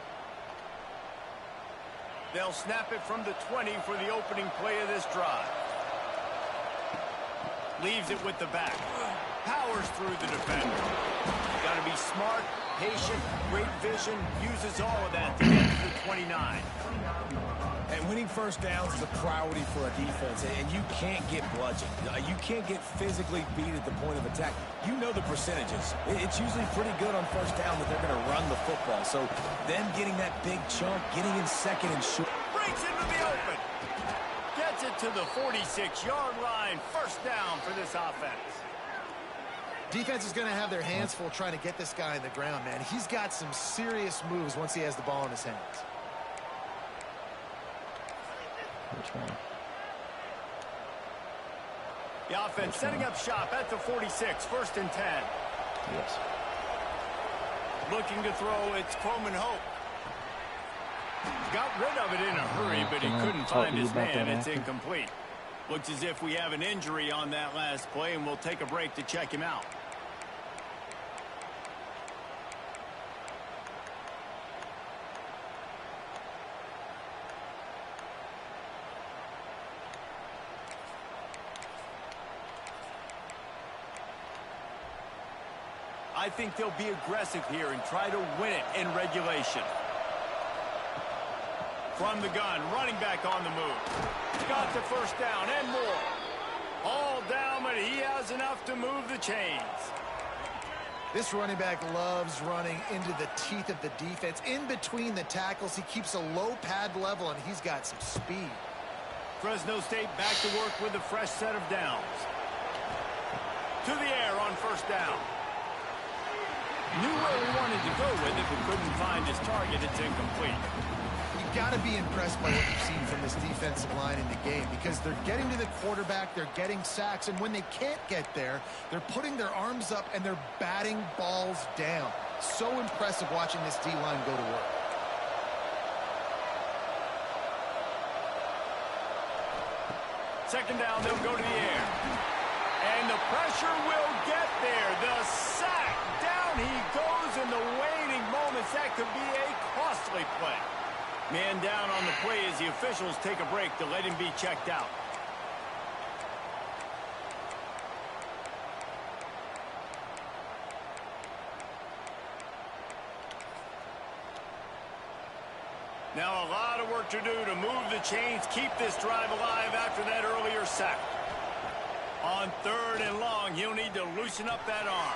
They'll snap it from the 20 for the opening play of this drive. Leaves it with the back. Powers through the defender. Got to be smart, patient, great vision. Uses all of that to get to the 29. And winning first downs is a priority for a defense, and you can't get bludgeoned. You can't get physically beat at the point of attack. You know the percentages. It's usually pretty good on first down that they're going to run the football. So them getting that big chunk, getting in second and short. Breaks into the open. Gets it to the 46-yard line. First down for this offense. Defense is going to have their hands full trying to get this guy in the ground, man. He's got some serious moves once he has the ball in his hands. Which one? The offense setting up shop at the 46, first and 10. Yes. Looking to throw, it's Coleman Hope. Got rid of it in a hurry, but he couldn't find his man. It's incomplete. Looks as if we have an injury on that last play, and we'll take a break to check him out. I think they'll be aggressive here and try to win it in regulation. From the gun, running back on the move. Got the first down and more. All down, but he has enough to move the chains. This running back loves running into the teeth of the defense. In between the tackles, he keeps a low pad level, and he's got some speed. Fresno State back to work with a fresh set of downs. To the air on first down. Knew where he wanted to go with it, but couldn't find his target. It's incomplete. You've got to be impressed by what you've seen from this defensive line in the game, because they're getting to the quarterback, they're getting sacks, and when they can't get there, they're putting their arms up and they're batting balls down. So impressive watching this D-line go to work. Second down, they'll go to the air. And the pressure will get there. The sack. Down he goes in the waiting moments. That could be a costly play. Man down on the play as the officials take a break to let him be checked out. Now a lot of work to do to move the chains, keep this drive alive after that earlier sack. On third and long, he'll need to loosen up that arm.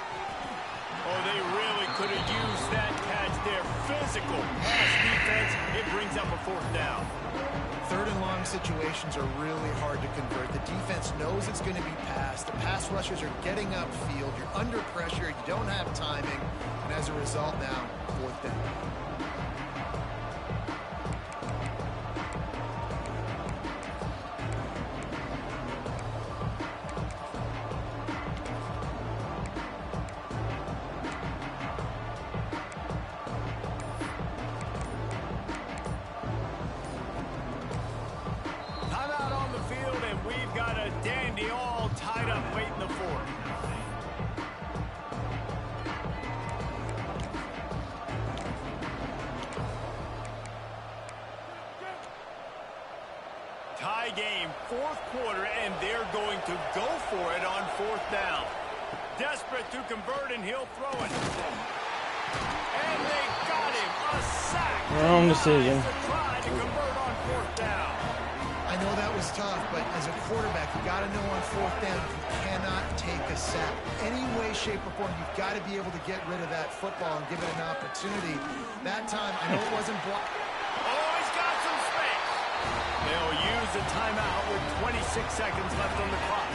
Oh, they really could have used that catch there. Physical pass defense. It brings up a 4th down. 3rd and long situations are really hard to convert. The defense knows it's going to be passed. The pass rushers are getting upfield. You're under pressure. You don't have timing. And as a result now, 4th down. Tie game, 4th quarter, and they're going to go for it on 4th down. Desperate to convert, and he'll throw it. And they got him. A sack. Wrong decision. To try to convert on 4th down. I know that was tough, but as a quarterback, you got to know on 4th down you cannot take a sack. Any way, shape, or form, you've got to be able to get rid of that football and give it an opportunity. That time, I know it wasn't blocked. Oh, he's got some space. They'll use a timeout with 26 seconds left on the clock.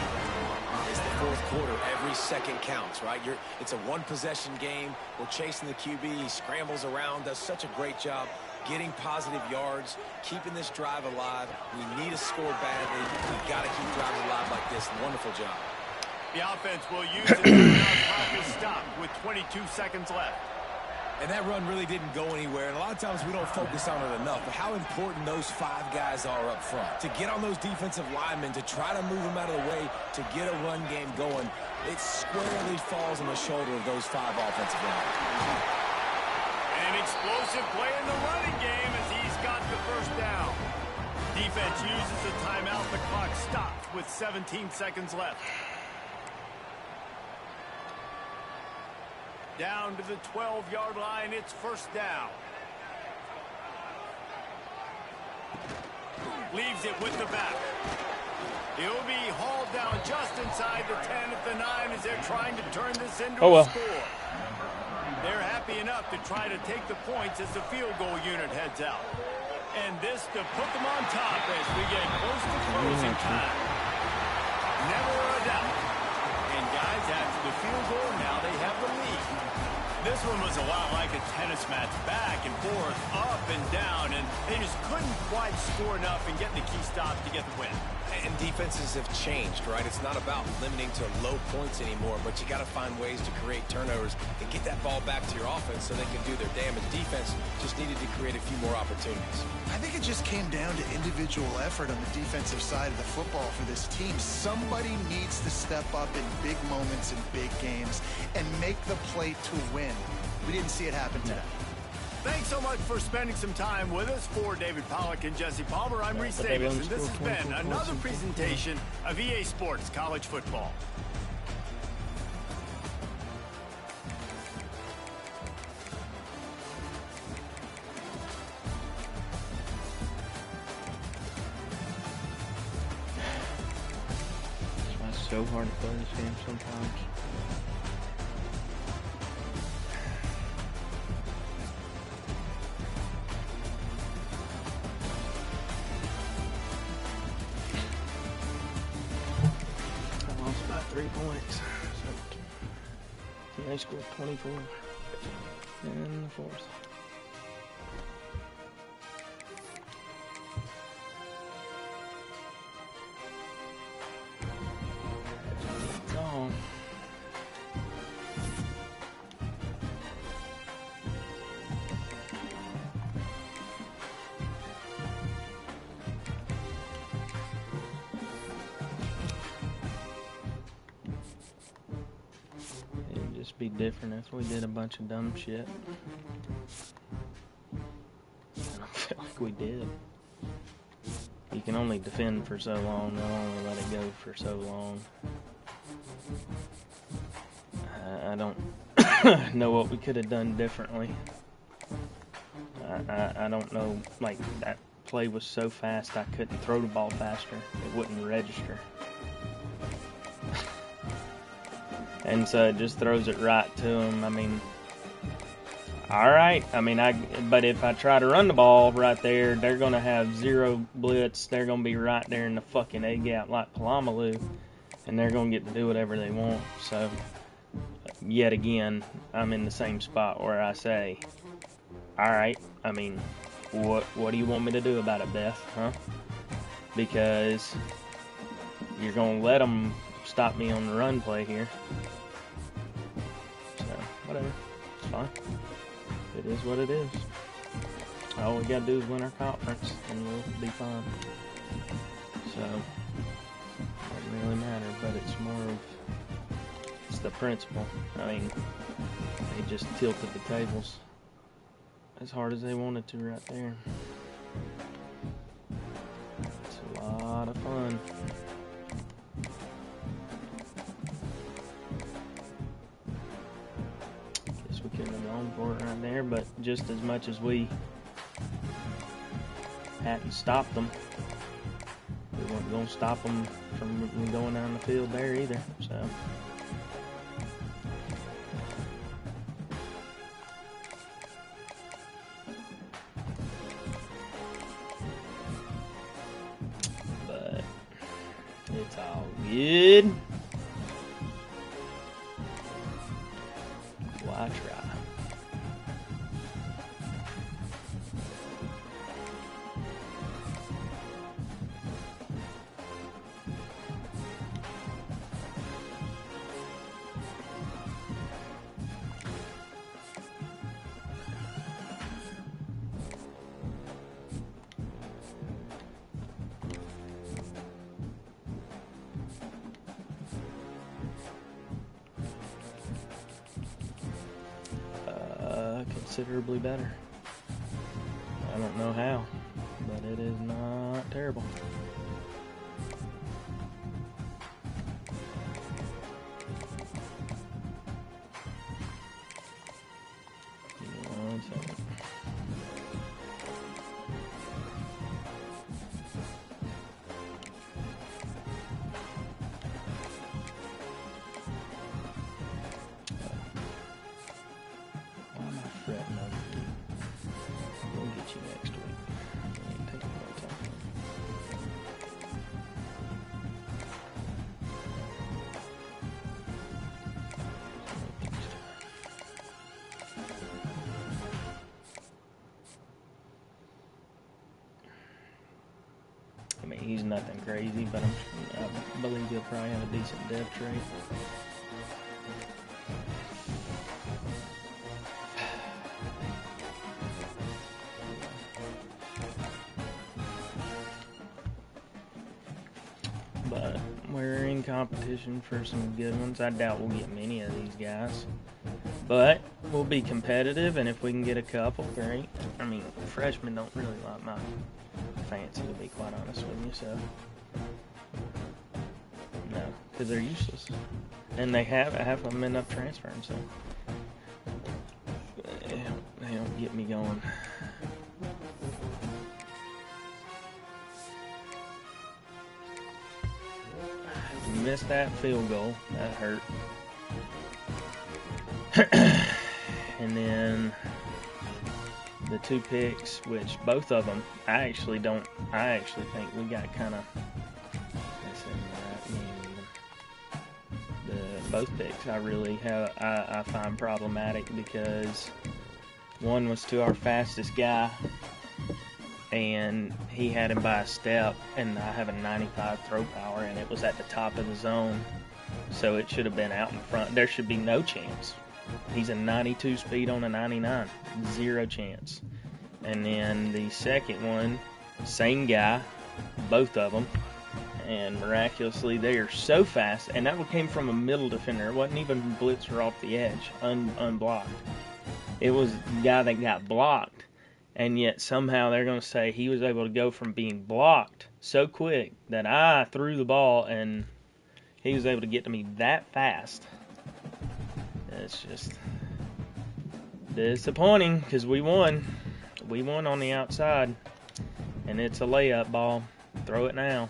It's the 4th quarter. Every second counts, right? It's a 1-possession game. We're chasing the QB. He scrambles around, does such a great job getting positive yards, keeping this drive alive. We need a score badly. We've got to keep drives alive like this. Wonderful job. The offense will use the timeout clock to stop with 22 seconds left. And that run really didn't go anywhere. And a lot of times we don't focus on it enough. But how important those 5 guys are up front. To get on those defensive linemen, to try to move them out of the way, to get a run game going, it squarely falls on the shoulder of those 5 offensive linemen. An explosive play in the running game as he's got the 1st down. Defense uses a timeout. The clock stops with 17 seconds left. Down to the 12-yard line, it's 1st down. Leaves it with the back. He'll be hauled down just inside the 10 at the 9 as they're trying to turn this into a score. They're happy enough to try to take the points as the field goal unit heads out. And this to put them on top as we get close to closing time. Never a doubt. And guys, after the field goal, now they have the lead. This one was a lot like a tennis match, back and forth, up and down, and they just couldn't quite score enough and get the key stops to get the win. And defenses have changed, right? It's not about limiting to low points anymore, but you got to find ways to create turnovers and get that ball back to your offense so they can do their damage. Defense just needed to create a few more opportunities. I think it just came down to individual effort on the defensive side of the football for this team. Somebody needs to step up in big moments in big games and make the play to win. We didn't see it happen today. Thanks so much for spending some time with us. For David Pollack and Jesse Palmer, I'm Reese Davis, and this has been another presentation of EA Sports College Football. It's so hard to play this game sometimes. I lost by 3 points. So they scored 24 in the 4th. Be different if we did a bunch of dumb shit. I don't feel like we did. You can only defend for so long, they'll only let it go for so long. I don't know what we could have done differently. I don't know, like, that play was so fast I couldn't throw the ball faster. It wouldn't register. And so it just throws it right to him. I mean, all right. I mean, but if I try to run the ball right there, they're going to have zero blitz. They're going to be right there in the fucking A-gap like Palamalu, and they're going to get to do whatever they want. So, yet again, I'm in the same spot where I say, all right, I mean, what do you want me to do about it, Beth, huh? Because you're going to let them stop me on the run play here. So, whatever. It's fine. It is what it is. All we got to do is win our conference, and we'll be fine. So, doesn't really matter, but it's more of, it's the principle. I mean, they just tilted the tables as hard as they wanted to right there. It's a lot of fun. Guess we couldn't have gone for it right there, but just as much as we hadn't stopped them, we weren't going to stop them from going down the field there either. So. It's all good. Why try? Considerably better. I don't know how, but it is not terrible. Give me 1 second. I mean, he's nothing crazy, but I believe he'll probably have a decent depth trait. But we're in competition for some good ones. I doubt we'll get many of these guys, but we'll be competitive, and if we can get a couple, great. I mean, freshmen don't really like my fancy, to be quite honest with you, so no, because they're useless, and they have half of them end up transferring, so they don't get me going. Missed that field goal, that hurt. And then the 2 picks, which both of them, I actually think we got kind of, both picks I find problematic, because one was to our fastest guy, and he had him by a step, and I have a 95 throw power, and it was at the top of the zone, so it should have been out in front. There should be no chance. He's a 92 speed on a 99. Zero chance. And then the second one, same guy, both of them, and miraculously they are so fast, and that one came from a middle defender. It wasn't even blitzer off the edge, unblocked. It was the guy that got blocked, and yet somehow they're going to say he was able to go from being blocked so quick that I threw the ball and he was able to get to me that fast. It's just disappointing, because we won. We won on the outside, and it's a layup ball. Throw it now.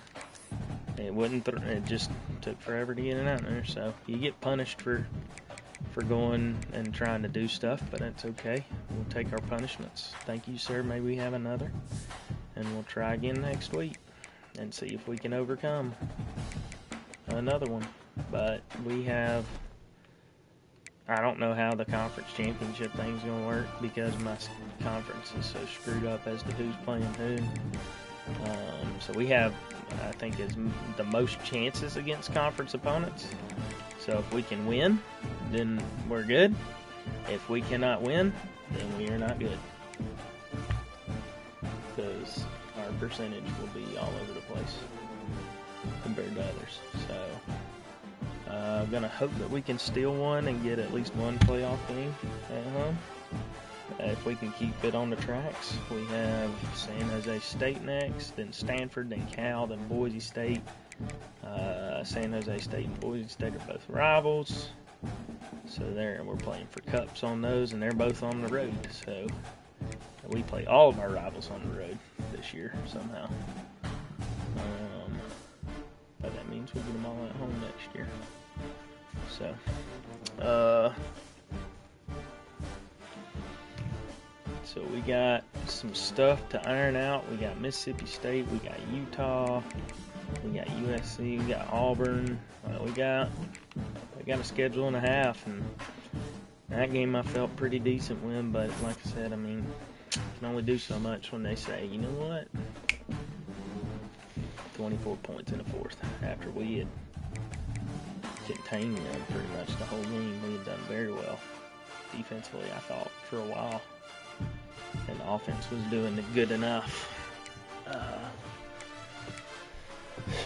It wouldn't. It just took forever to get it out there. So you get punished for going and trying to do stuff, but that's okay. We'll take our punishments. Thank you, sir. Maybe we have another, and we'll try again next week and see if we can overcome another one. But we have, I don't know how the conference championship thing's going to work because my conference is so screwed up as to who's playing who. So we have, I think, is the most chances against conference opponents. So if we can win, then we're good. If we cannot win, then we are not good. Because our percentage will be all over the place compared to others. So I'm going to hope that we can steal one and get at least one playoff game at home. If we can keep it on the tracks. We have San Jose State next, then Stanford, then Cal, then Boise State. San Jose State and Boise State are both rivals. So there, we're playing for cups on those, and they're both on the road. So we play all of our rivals on the road this year somehow. But that means we get them all at home next year. So we got some stuff to iron out. We got Mississippi State, we got Utah, we got USC, we got Auburn. We got a schedule and a half, and that game I felt pretty decent win. But like I said, I mean, you can only do so much when they say, you know what, 24 points in the fourth after we had contained them pretty much the whole game. We had done very well defensively, I thought, for a while. And the offense was doing it good enough.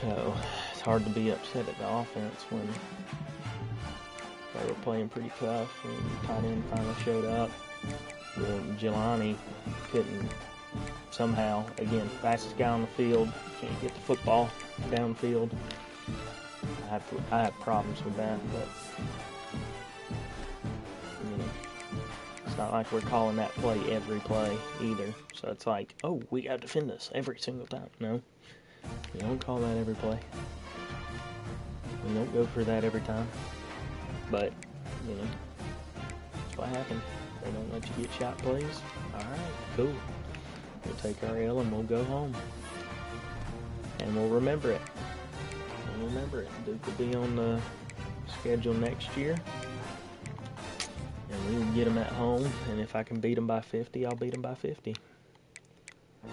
So it's hard to be upset at the offense when they were playing pretty tough and tight end finally showed up. Jelani couldn't somehow, again, fastest guy on the field, can't get the football downfield. I have problems with that, but it's not like we're calling that play every play either. So it's like, oh, we got to defend this every single time. No, we don't call that every play. We don't go for that every time. But, that's what happened. They don't let you get shot plays. All right, cool. We'll take our L and we'll go home. And we'll remember it. Duke will be on the schedule next year. And we will get them at home, and if I can beat them by 50, I'll beat them by 50. We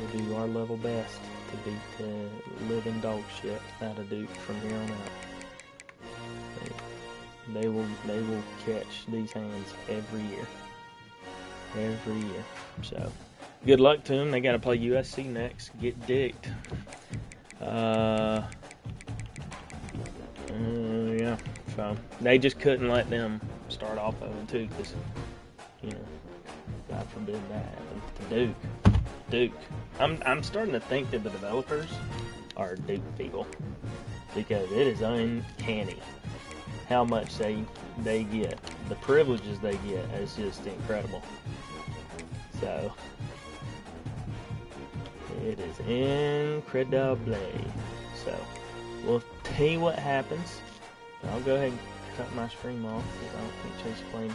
will do our level best to beat the living dog shit out of Duke from here on out. They will catch these hands every year. So good luck to them. They got to play USC next. Get dicked. Yeah. So they just couldn't let them start off 0-2 because, God forbid that happened to Duke. I'm starting to think that the developers are Duke people because it is uncanny how much they get. The privileges they get is just incredible. So it is incredible. So we'll see what happens. I'll go ahead and cut my stream off because I don't think Chase is playing.